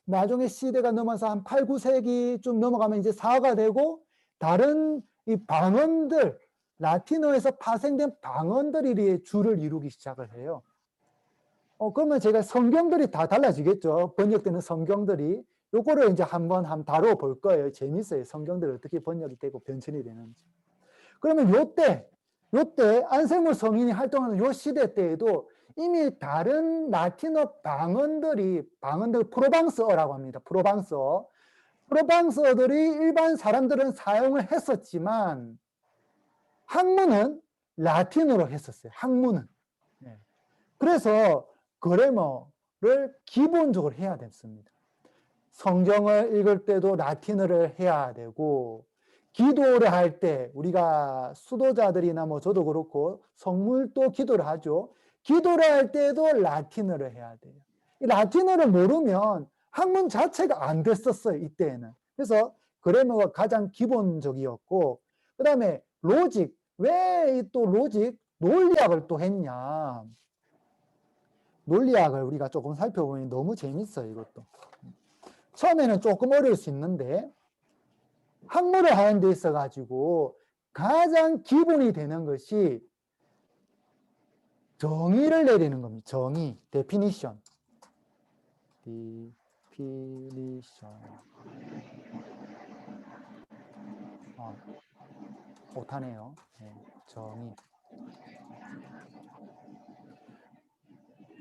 나중에 시대가 넘어서 한 8, 9세기쯤 넘어가면 이제 사화가 되고, 다른 이 방언들, 라틴어에서 파생된 방언들이 주를 이루기 시작을 해요. 그러면 제가 성경들이 다 달라지겠죠. 번역되는 성경들이. 요거를 이제 한번 다뤄볼 거예요. 재밌어요. 성경들이 어떻게 번역이 되고 변천이 되는지. 그러면 요때 안셀모 성인이 활동하는 요 시대 때에도 이미 다른 라틴어 방언들 프로방스어라고 합니다. 프로방스어들이 일반 사람들은 사용을 했었지만, 학문은 라틴어로 했었어요. 학문은. 예. 그래서 그래머를 기본적으로 해야 됐습니다. 성경을 읽을 때도 라틴어를 해야 되고, 기도를 할 때 우리가 수도자들이나 뭐 저도 그렇고 성물도 기도를 하죠. 기도를 할 때도 라틴어를 해야 돼요. 이 라틴어를 모르면 학문 자체가 안 됐었어요, 이때에는. 그래서 그래머가 가장 기본적이었고, 그 다음에 로직. 왜 또 로직? 논리학을 또 했냐? 논리학을 우리가 조금 살펴보니 너무 재밌어요, 이것도. 처음에는 조금 어려울 수 있는데, 학문을 하는 데 있어 가지고 가장 기본이 되는 것이 정의를 내리는 겁니다. 정의, definition. 못하네요. 네, 정의.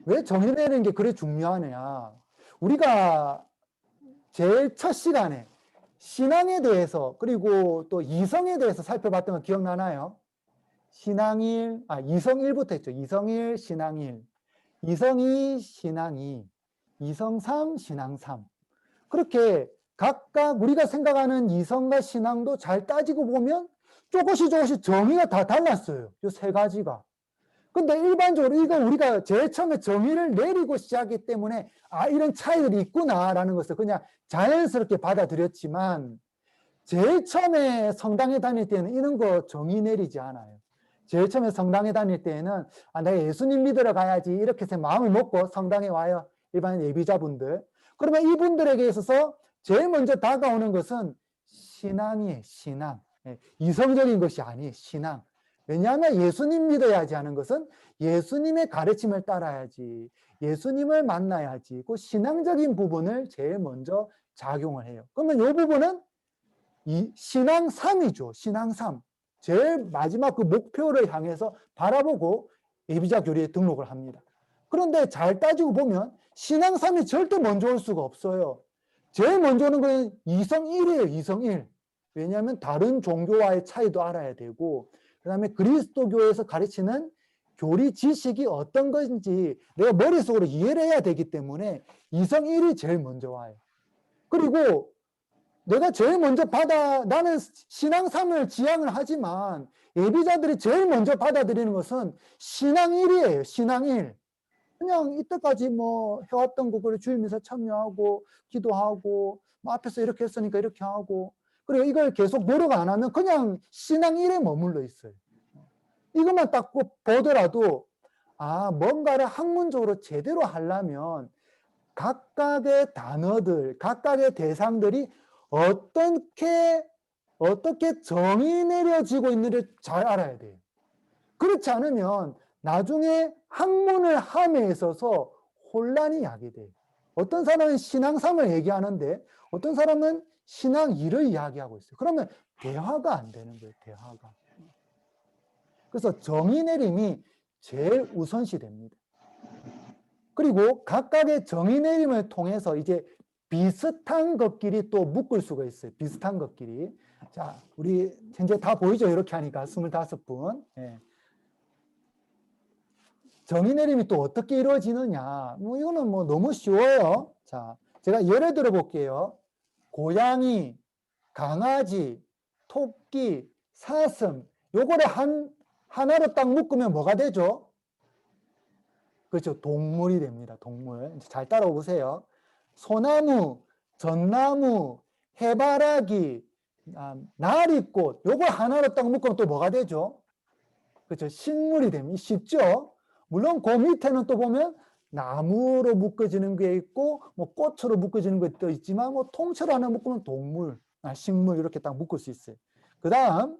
왜 정의 내리는 게 그래 중요하냐? 우리가 제일 첫 시간에 신앙에 대해서 그리고 또 이성에 대해서 살펴봤던 거 기억나나요? 신앙일, 이성일부터 했죠. 이성일, 신앙일. 이성이, 신앙이. 이성삼, 신앙삼. 그렇게 각각 우리가 생각하는 이성과 신앙도 잘 따지고 보면 조금씩 정의가 다 달랐어요. 이 세 가지가. 근데 일반적으로 이거 우리가 제일 처음에 정의를 내리고 시작했기 때문에 이런 차이들이 있구나라는 것을 그냥 자연스럽게 받아들였지만 제일 처음에 성당에 다닐 때는 이런 거 정의 내리지 않아요. 제일 처음에 성당에 다닐 때에는 내가 예수님 믿으러 가야지 이렇게 해서 마음을 먹고 성당에 와요. 일반 예비자분들. 그러면 이분들에게 있어서 제일 먼저 다가오는 것은 신앙이에요. 신앙. 이성적인 것이 아니에요. 신앙. 왜냐하면 예수님 믿어야지 하는 것은 예수님의 가르침을 따라야지, 예수님을 만나야지, 그 신앙적인 부분을 제일 먼저 작용을 해요. 그러면 이 부분은 이 신앙 3이죠. 신앙 3. 제일 마지막 그 목표를 향해서 바라보고 예비자 교리에 등록을 합니다. 그런데 잘 따지고 보면 신앙 3이 절대 먼저 올 수가 없어요. 제일 먼저 오는 건 이성 1이에요. 이성 1. 왜냐하면 다른 종교와의 차이도 알아야 되고, 그 다음에 그리스도교에서 가르치는 교리 지식이 어떤 건지 내가 머릿속으로 이해를 해야 되기 때문에 이성 1이 제일 먼저 와요. 그리고 내가 제일 먼저 나는 신앙 3을 지향을 하지만 예비자들이 제일 먼저 받아들이는 것은 신앙 1이에요. 신앙 1. 그냥 이때까지 뭐 해왔던 거를 주일미사 참여하고 기도하고 뭐 앞에서 이렇게 했으니까 이렇게 하고, 그리고 이걸 계속 노력 안 하면 그냥 신앙 1에 머물러 있어요. 이것만 딱 보더라도 뭔가를 학문적으로 제대로 하려면 각각의 단어들, 각각의 대상들이 어떻게 정의 내려지고 있는지를 잘 알아야 돼요. 그렇지 않으면 나중에 학문을 함에 있어서 혼란이 야기돼요. 어떤 사람은 신앙 3을 얘기하는데 어떤 사람은 신앙 2를 이야기하고 있어요. 그러면 대화가 안 되는 거예요. 대화가. 그래서 정의 내림이 제일 우선시 됩니다. 그리고 각각의 정의 내림을 통해서 이제 비슷한 것끼리 또 묶을 수가 있어요. 비슷한 것끼리. 자, 우리 현재 다 보이죠? 이렇게 하니까 25분. 예. 정의 내림이 또 어떻게 이루어지느냐? 이거는 뭐 너무 쉬워요. 자, 제가 예를 들어 볼게요. 고양이, 강아지, 토끼, 사슴, 요거를 하나로 딱 묶으면 뭐가 되죠? 그렇죠. 동물이 됩니다. 동물. 잘 따라와 보세요. 소나무, 전나무, 해바라기, 나리꽃, 요걸 하나로 딱 묶으면 또 뭐가 되죠? 그렇죠. 식물이 됩니다. 쉽죠? 물론 그 밑에는 또 보면 나무로 묶어지는 게 있고 뭐 꽃으로 묶어지는 것도 있지만 뭐 통째로 하나 묶으면 동물, 식물 이렇게 딱 묶을 수 있어요. 그 다음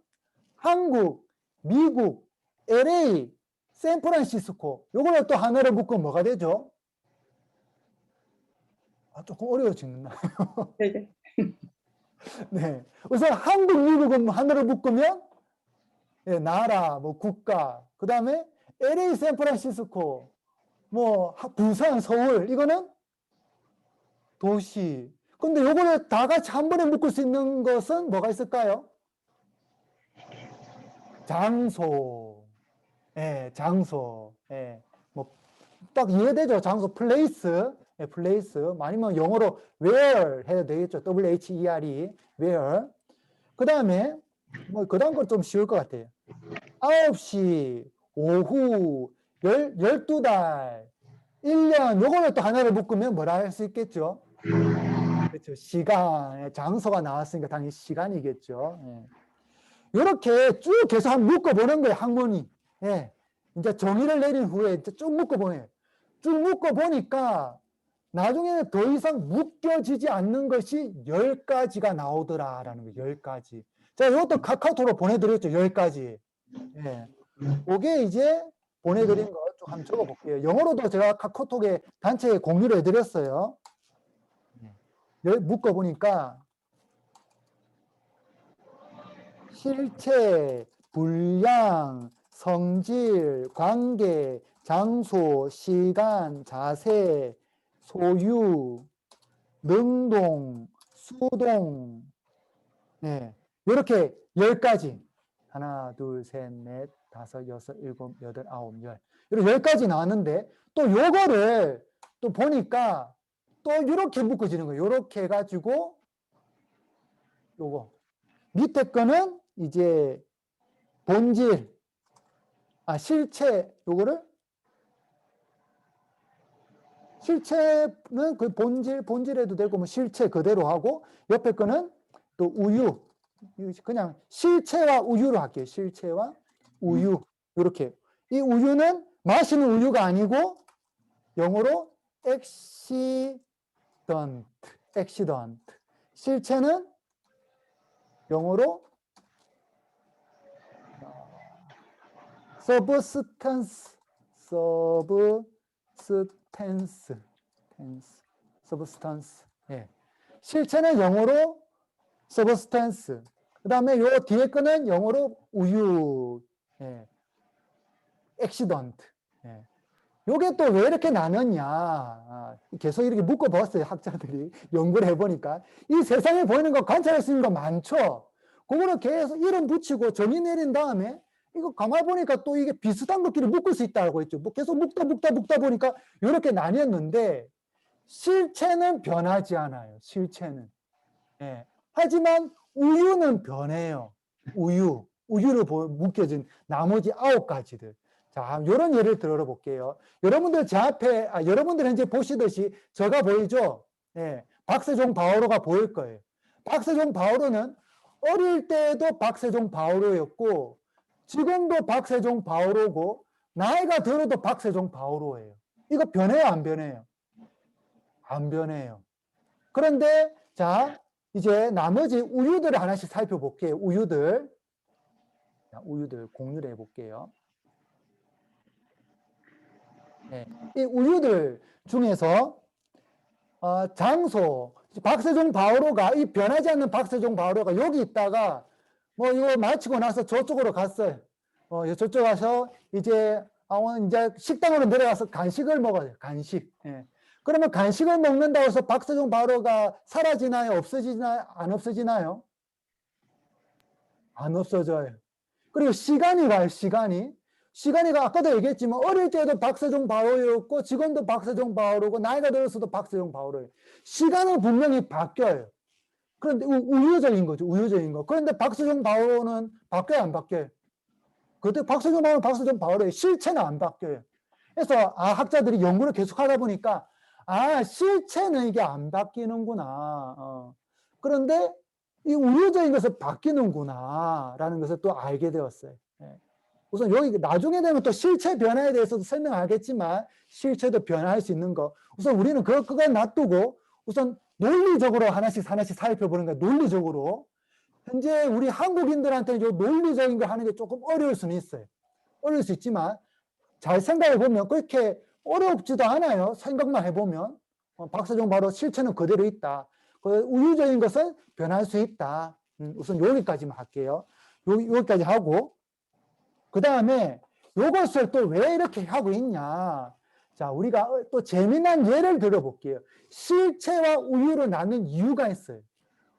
한국, 미국, LA, 샌프란시스코 요거를 또 하나로 묶으면 뭐가 되죠? 조금 어려워지나요? 네. 네. 우선 한국, 미국은 하나로 묶으면 나라, 뭐 국가, 그 다음에 LA, 샌프란시스코, 뭐 부산, 서울 이거는 도시. 근데 요거를 다 같이 한 번에 묶을 수 있는 것은 뭐가 있을까요? 장소. 예, 장소. 예, 뭐, 딱 이해되죠? 장소, place. 예, place. 아니면 영어로 where 해도 되겠죠? WHERE, where. 그 다음에, 뭐, 그 다음 건 좀 쉬울 것 같아요. 9시, 오후, 12달, 1년, 요거를 또 하나를 묶으면 뭐라 할 수 있겠죠? 그렇죠. 시간, 장소가 나왔으니까 당연히 시간이겠죠. 예. 이렇게 쭉 계속 한번 묶어보는 거예요, 학문이. 예. 이제 정의를 내린 후에 이제 쭉 묶어보네요. 쭉 묶어보니까 나중에는 더 이상 묶여지지 않는 것이 10가지가 나오더라라는 거예요, 10가지. 자, 이것도 카카오톡으로 보내드렸죠, 10가지. 예. 그게 이제 보내드린 거 쭉 한번 적어볼게요. 영어로도 제가 카카오톡에 단체에 공유를 해드렸어요. 묶어보니까 실체, 분량, 성질, 관계, 장소, 시간, 자세, 소유, 능동, 수동, 네, 이렇게 10가지. 하나, 둘, 셋, 넷, 다섯, 여섯, 일곱, 여덟, 아홉, 열. 이렇게 10가지 나왔는데 또 요거를 또 보니까 또 이렇게 묶어지는 거예요. 이렇게 해가지고 요거 밑에 거는 이제 본질, 실체, 요거를 실체는 그 본질에도 되고 뭐 실체 그대로 하고 옆에 거는 또 우유, 그냥 실체와 우유로 할게요. 실체와 우유 이렇게. 이 우유는 마시는 우유가 아니고 영어로 accident. 실체는 영어로 substance. 예. 실체는 영어로 substance. 그 다음에 요 뒤에 거는 영어로 우유. 예. accident. 예. 요게 또 왜 이렇게 나눴냐. 계속 이렇게 묶어봤어요. 학자들이 연구를 해보니까. 이 세상에 보이는 거 관찰할 수 있는 거 많죠. 그거를 계속 이름 붙이고 정의 내린 다음에 이거 가만히 보니까 또 이게 비슷한 것끼리 묶을 수 있다고 했죠. 뭐 계속 묶다 보니까 이렇게 나뉘었는데 실체는 변하지 않아요. 실체는. 예. 하지만 우유는 변해요. 우유로 묶여진 나머지 9가지들. 자, 이런 예를 들어볼게요. 여러분들 제 앞에, 여러분들 현재 보시듯이 저가 보이죠? 예. 박세종 바오로가 보일 거예요. 박세종 바오로는 어릴 때도 박세종 바오로였고, 지금도 박세종 바오로고, 나이가 들어도 박세종 바오로예요. 이거 변해요, 안 변해요? 안 변해요. 그런데, 자, 이제 나머지 우유들을 하나씩 살펴볼게요. 우유들. 자, 우유들 공유를 해볼게요. 네. 이 우유들 중에서 장소, 박세종 바오로가 이 변하지 않는 박세종 바오로가 여기 있다가 뭐 이거 마치고 나서 저쪽으로 갔어요. 저쪽 가서 이제 이제 식당으로 내려가서 간식을 먹어요. 간식. 예. 그러면 간식을 먹는다고 해서 박세종 바오로가 사라지나요? 없어지나요? 안 없어지나요? 안 없어져요. 그리고 시간이 가요. 시간이가 아까도 얘기했지만 어릴 때도 박세종 바오로였고 지금도 박세종 바오로고 나이가 들어서도 박세종 바오로예요. 시간은 분명히 바뀌어요. 그런데 우유적인 거죠. 우유적인 거. 그런데 박세종 바오로는 바뀌어요, 안 바뀌어요? 그때 박세종 바오로는 박세종 바오로예요. 실체는 안 바뀌어요. 그래서 학자들이 연구를 계속 하다 보니까 실체는 이게 안 바뀌는구나. 그런데 이 우유적인 것은 바뀌는구나 라는 것을 또 알게 되었어요. 예. 우선 여기 나중에 되면 또 실체 변화에 대해서도 설명하겠지만 실체도 변화할 수 있는 거. 우선 우리는 그거 놔두고 우선 논리적으로 하나씩 살펴보는 거예요. 논리적으로. 현재 우리 한국인들한테는 이 논리적인 거 하는 게 조금 어려울 수는 있어요. 어려울 수 있지만 잘 생각해 보면 그렇게 어렵지도 않아요. 생각만 해보면. 박세종 바로 실체는 그대로 있다. 우유적인 것은 변할 수 있다. 우선 여기까지만 할게요. 여기까지 하고 그 다음에 이것을 또 왜 이렇게 하고 있냐. 자, 우리가 또 재미난 예를 들어볼게요. 실체와 우유를 나눈 이유가 있어요.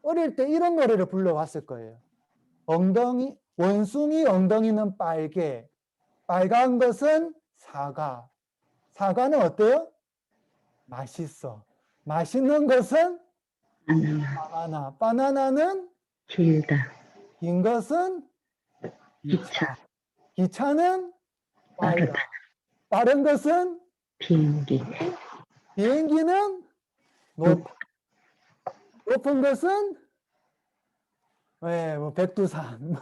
어릴 때 이런 노래를 불러왔을 거예요. 엉덩이 원숭이 엉덩이는 빨개. 빨간 것은 사과. 사과는 어때요? 맛있어. 맛있는 것은 바나나. 바나나는 길다. 긴 것은 기차. 기차는 빠르다. 빠른 것은 비행기. 비행기는 높다. 높은 것은 뭐 백두산.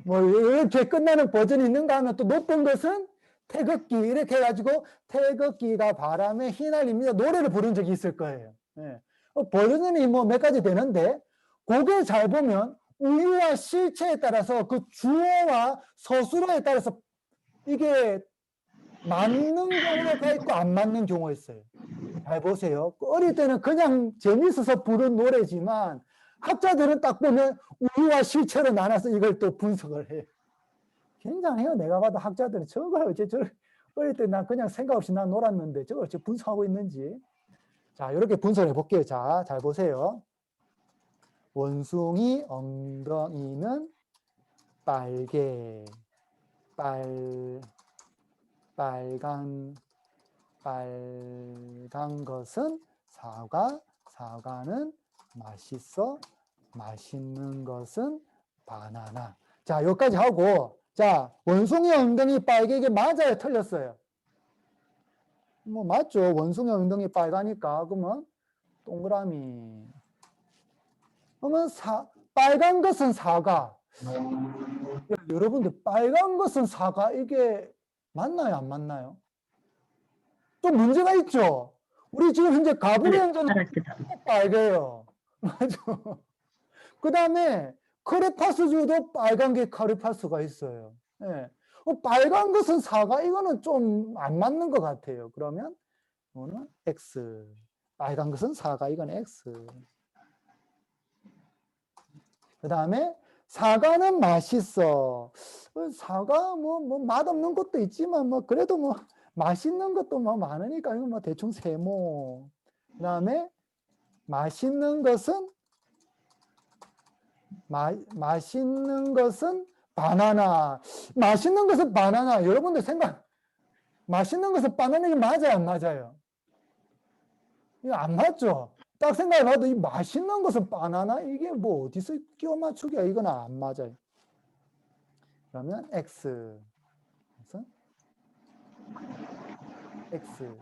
뭐 이렇게 끝나는 버전이 있는가 하면 또 높은 것은 태극기 이렇게 해가지고 태극기가 바람에 휘날립니다. 노래를 부른 적이 있을 거예요. 예. 버전이 뭐 몇 가지 되는데 그걸 잘 보면 우유와 실체에 따라서 그 주어와 서술어에 따라서 이게 맞는 경우가 있고 안 맞는 경우가 있어요. 잘 보세요. 어릴 때는 그냥 재밌어서 부른 노래지만 학자들은 딱 보면 우유와 실체로 나눠서 이걸 또 분석을 해요. 굉장해요. 내가 봐도 학자들은 저걸 어째 어릴 때 난 그냥 생각 없이 난 놀았는데 저걸 어째 분석하고 있는지. 자, 이렇게 분석을 해볼게요. 자, 잘 보세요. 원숭이 엉덩이는 빨개. 빨간 것은 사과. 사과는 맛있어. 맛있는 것은 바나나. 자, 여기까지 하고, 자, 원숭이 엉덩이 빨개, 이게 맞아요? 틀렸어요? 뭐, 맞죠. 원숭이 엉덩이 빨가니까. 그러면, 동그라미. 그러면, 빨간 것은 사과. 여러분들, 빨간 것은 사과, 이게 맞나요? 안 맞나요? 좀 문제가 있죠? 우리 지금 현재 가브리온전은 빨개요. 맞죠? 그 다음에, 크레파스주도 빨간 게 크레파스가 있어요. 예. 빨간 것은 사과, 이거는 좀 안 맞는 것 같아요. 그러면 이거는 X. 빨간 것은 사과, 이건 X. 그 다음에 사과는 맛있어. 사과 뭐 맛없는 것도 있지만 뭐 그래도 뭐 맛있는 것도 뭐 많으니까 이거 뭐 대충 세모. 그 다음에 맛있는 것은 맛있는 것은 바나나. 맛있는 것은 바나나. 여러분들 생각, 맛있는 것은 바나나, 이게 맞아요? 안 맞아요? 이거 안 맞죠? 딱 생각해봐도 이 맛있는 것은 바나나? 이게 뭐 어디서 끼워 맞추기야? 이건 안 맞아요. 그러면 X. 그래서 X.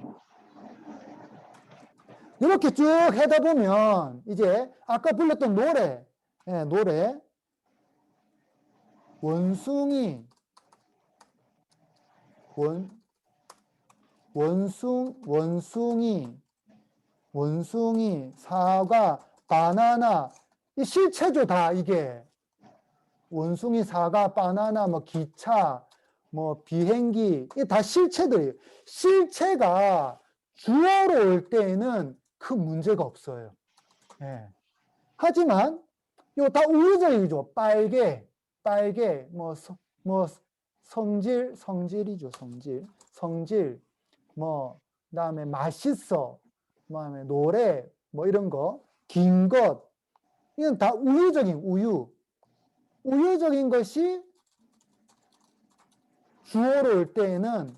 이렇게 쭉 해다 보면 이제 아까 불렀던 노래. 네, 노래. 원숭이 사과, 바나나. 이 실체죠, 다 이게. 원숭이, 사과, 바나나, 뭐 기차, 뭐 비행기, 이게 다 실체들이에요. 실체가 주어로 올 때에는 큰 문제가 없어요. 예. 하지만 이거 다 우유적이죠. 빨개, 뭐 성질이죠. 성질, 뭐 그다음에 맛있어, 그다음에 노래, 뭐 이런 거, 긴 것, 이건 다 우유적인 우유적인 것이 주어로 올 때에는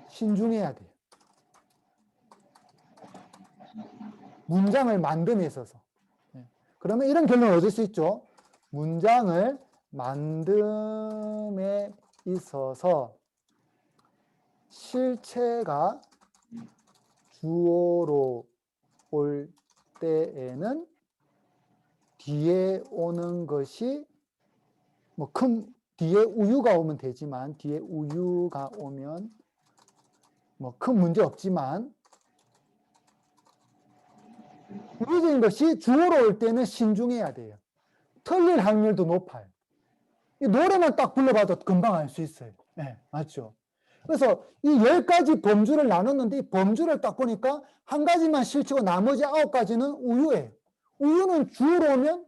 신중해야 돼요. 문장을 만듦에 있어서. 그러면 이런 결론을 얻을 수 있죠. 문장을 만듦에 있어서 실체가 주어로 올 때에는 뒤에 오는 것이 뭐 뒤에 우유가 오면 되지만, 뒤에 우유가 오면 뭐 큰 문제 없지만, 우유적인 것이 주어로 올 때는 신중해야 돼요. 틀릴 확률도 높아요. 이 노래만 딱 불러봐도 금방 알 수 있어요. 네, 맞죠? 그래서 이 10가지 범주를 나눴는데, 이 범주를 딱 보니까 한 가지만 실체고 나머지 9가지는 우유예요. 우유는 주어로 오면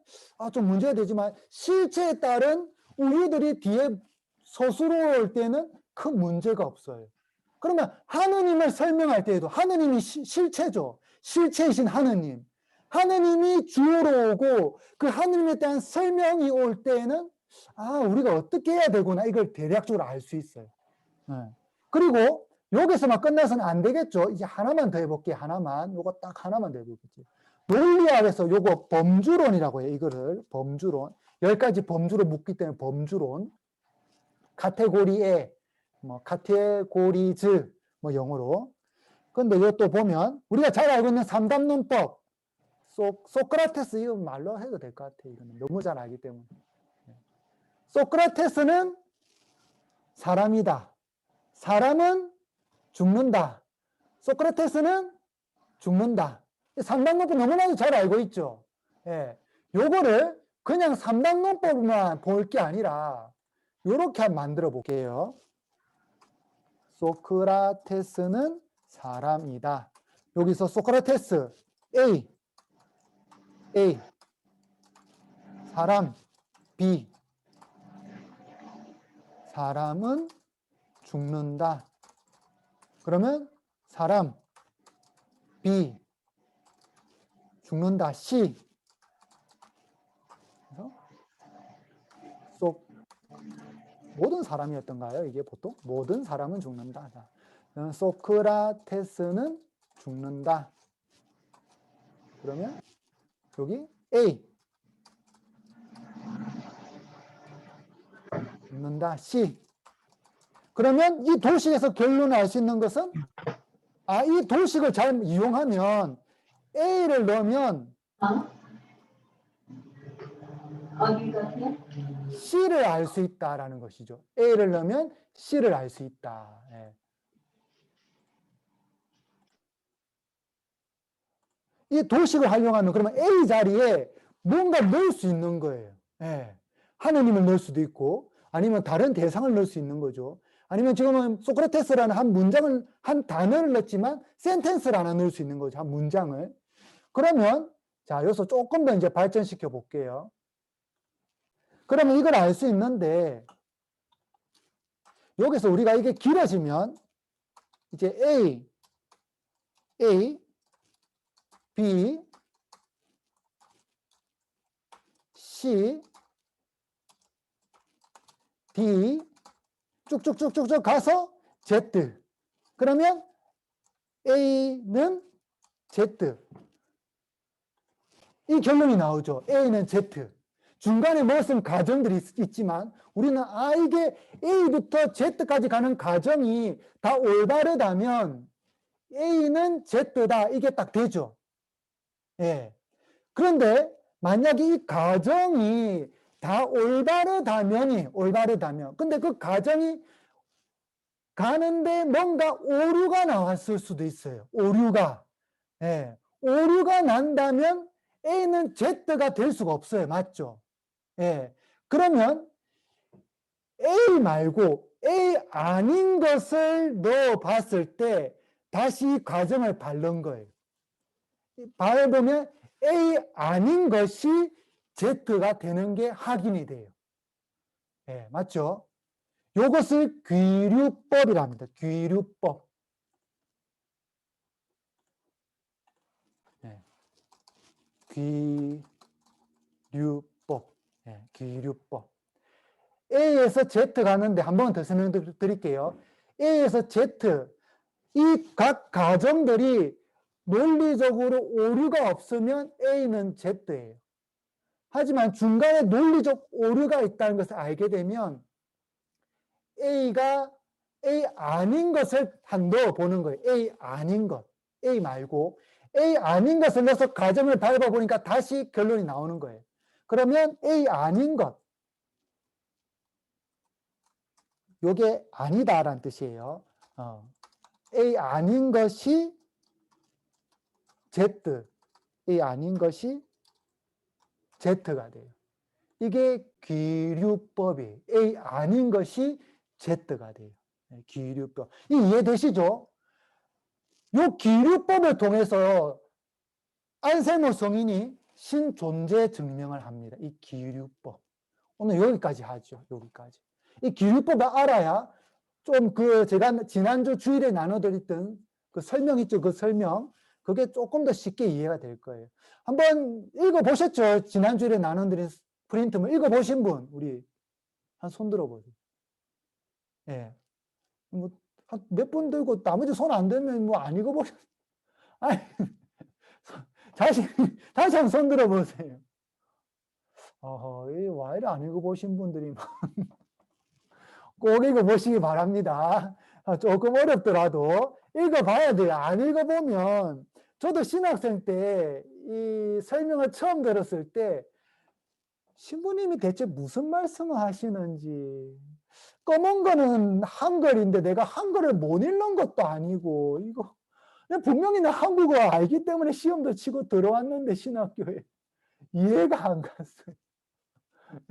좀 문제가 되지만, 실체에 따른 우유들이 뒤에 서술어 올 때는 큰 문제가 없어요. 그러면 하느님을 설명할 때에도 하느님이 실체죠. 실체이신 하느님. 하느님이 주어로 오고 그 하느님에 대한 설명이 올 때에는 우리가 어떻게 해야 되구나 이걸 대략적으로 알 수 있어요. 그리고 여기서만 끝나서는 안 되겠죠. 이제 하나만 더 해볼게요. 하나만. 요거 딱 하나만 더 해볼게요. 논리학에서 요거 범주론이라고 해요. 이거를 범주론. 10가지 범주로 묶기 때문에 범주론. 카테고리에 카테고리즈 영어로. 근데 이것도 보면 우리가 잘 알고 있는 3단론법 소크라테스 이거 말로 해도 될 것 같아요. 이거는 너무 잘 알기 때문에. 소크라테스는 사람이다. 사람은 죽는다. 소크라테스는 죽는다. 3단론법 너무나도 잘 알고 있죠. 예. 요거를 그냥 3단론법만 볼 게 아니라 요렇게 한번 만들어 볼게요. 소크라테스는 사람이다. 여기서 소크라테스 A 사람 B 사람은 죽는다. 그러면 사람 B 죽는다. C 모든 사람이었던가요? 이게 보통 모든 사람은 죽는다. 소크라테스는 죽는다. 그러면 여기 A 죽는다. C 그러면 이 도식에서 결론을 알 수 있는 것은 이 도식을 잘 이용하면 A를 넣으면 C를 알 수 있다라는 것이죠. A를 넣으면 C를 알 수 있다. 예. 이 도식을 활용하면 그러면 A 자리에 뭔가 넣을 수 있는 거예요. 예. 하느님을 넣을 수도 있고 아니면 다른 대상을 넣을 수 있는 거죠. 아니면 지금은 소크라테스라는 한 문장을 한 단어를 넣었지만 센텐스를 하나 넣을 수 있는 거죠. 한 문장을. 그러면 자 여기서 조금 더 이제 발전시켜 볼게요. 그러면 이걸 알 수 있는데 여기서 우리가 이게 길어지면 이제 A, B, C, D 쭉쭉쭉쭉 가서 Z. 그러면 A는 Z. 이 결론이 나오죠. A는 Z. 중간에 무슨 과정들이 있지만 우리는 이게 A부터 Z까지 가는 과정이 다 올바르다면 A는 Z다. 이게 딱 되죠. 예. 그런데 만약에 이 과정이 다 올바르다면 근데 그 과정이 가는데 뭔가 오류가 나왔을 수도 있어요. 오류가. 예. 오류가 난다면 A는 Z가 될 수가 없어요. 맞죠? 예. 그러면 A 말고 A 아닌 것을 넣어 봤을 때 다시 이 과정을 밟는 거예요. 밟으면 A 아닌 것이 Z가 되는 게 확인이 돼요. 예, 맞죠? 이것을 귀류법이라 합니다. 귀류법. 예. 귀류법. 예, 귀류법. A에서 Z 가는데 한 번 더 설명드릴게요. A에서 Z, 이 각 가정들이 논리적으로 오류가 없으면 A는 Z예요. 하지만 중간에 논리적 오류가 있다는 것을 알게 되면 A가 A 아닌 것을 한 넣어 보는 거예요. A 아닌 것. A 말고 A 아닌 것을 넣어서 가정을 밟아 보니까 다시 결론이 나오는 거예요. 그러면 A 아닌 것. 요게 아니다라는 뜻이에요. A 아닌 것이 Z. A 아닌 것이 Z가 돼요. 이게 귀류법이에요. A 아닌 것이 Z가 돼요. 귀류법. 이해되시죠? 요 귀류법을 통해서 안세모 성인이 신존재 증명을 합니다. 이 귀류법. 오늘 여기까지 하죠. 여기까지. 이 귀류법을 알아야 좀 제가 지난주 주일에 나눠드렸던 그 설명 있죠. 그 설명. 그게 조금 더 쉽게 이해가 될 거예요. 한번 읽어보셨죠? 지난주에 나눠드린 프린트물 읽어보신 분, 우리 한 손 들어보세요. 예. 뭐, 몇 분 들고 나머지 손 안 들면 뭐 안 읽어보셨, 아니, 다시 한번 손 들어보세요. 이 와이를 안 읽어보신 분들이 꼭 읽어보시기 바랍니다. 조금 어렵더라도 읽어봐야 돼요. 안 읽어보면, 저도 신학생 때 이 설명을 처음 들었을 때 신부님이 대체 무슨 말씀을 하시는지, 검은 거는 한글인데 내가 한글을 못 읽는 것도 아니고, 이거 분명히 나 한국어 알기 때문에 시험도 치고 들어왔는데 신학교에 이해가 안 갔어요.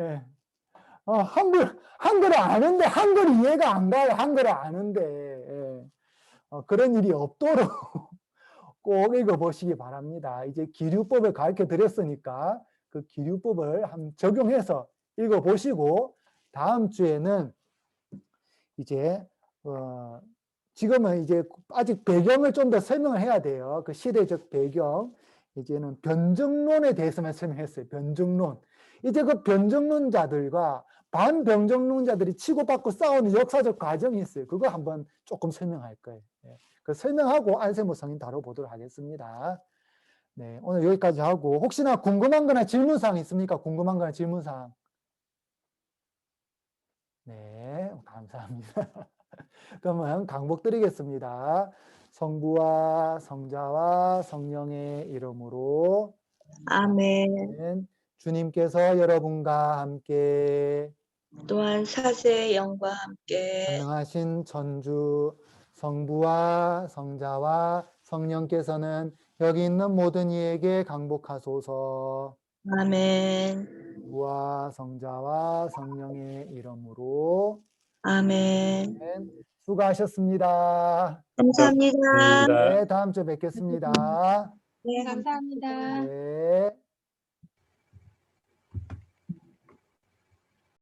예. 한글을 아는데 한글 이해가 안 가요. 한글을 아는데. 예. 그런 일이 없도록 꼭 읽어보시기 바랍니다. 이제 기류법을 가르쳐 드렸으니까 그 기류법을 한번 적용해서 읽어보시고, 다음 주에는 이제 지금은 이제 아직 배경을 좀 더 설명을 해야 돼요. 그 시대적 배경. 이제는 변증론에 대해서만 설명했어요. 변증론. 이제 그 변증론자들과 반변증론자들이 치고받고 싸우는 역사적 과정이 있어요. 그거 한번 조금 설명할 거예요. 예. 그 설명하고 안세모 성인 다뤄보도록 하겠습니다. 네, 오늘 여기까지 하고, 혹시나 궁금한 거나 질문사항 있습니까? 궁금한 거나 질문사항. 네, 감사합니다. 그러면 강복드리겠습니다. 성부와 성자와 성령의 이름으로 아멘. 주님께서 여러분과 함께 또한 사세의 영과 함께 전능하신 전주 성부와 성자와 성령께서는 여기 있는 모든 이에게 강복하소서. 아멘. 성부와 성자와 성령의 이름으로 아멘. 수고하셨습니다. 감사합니다. 네, 다음 주에 뵙겠습니다. 네, 감사합니다. 네.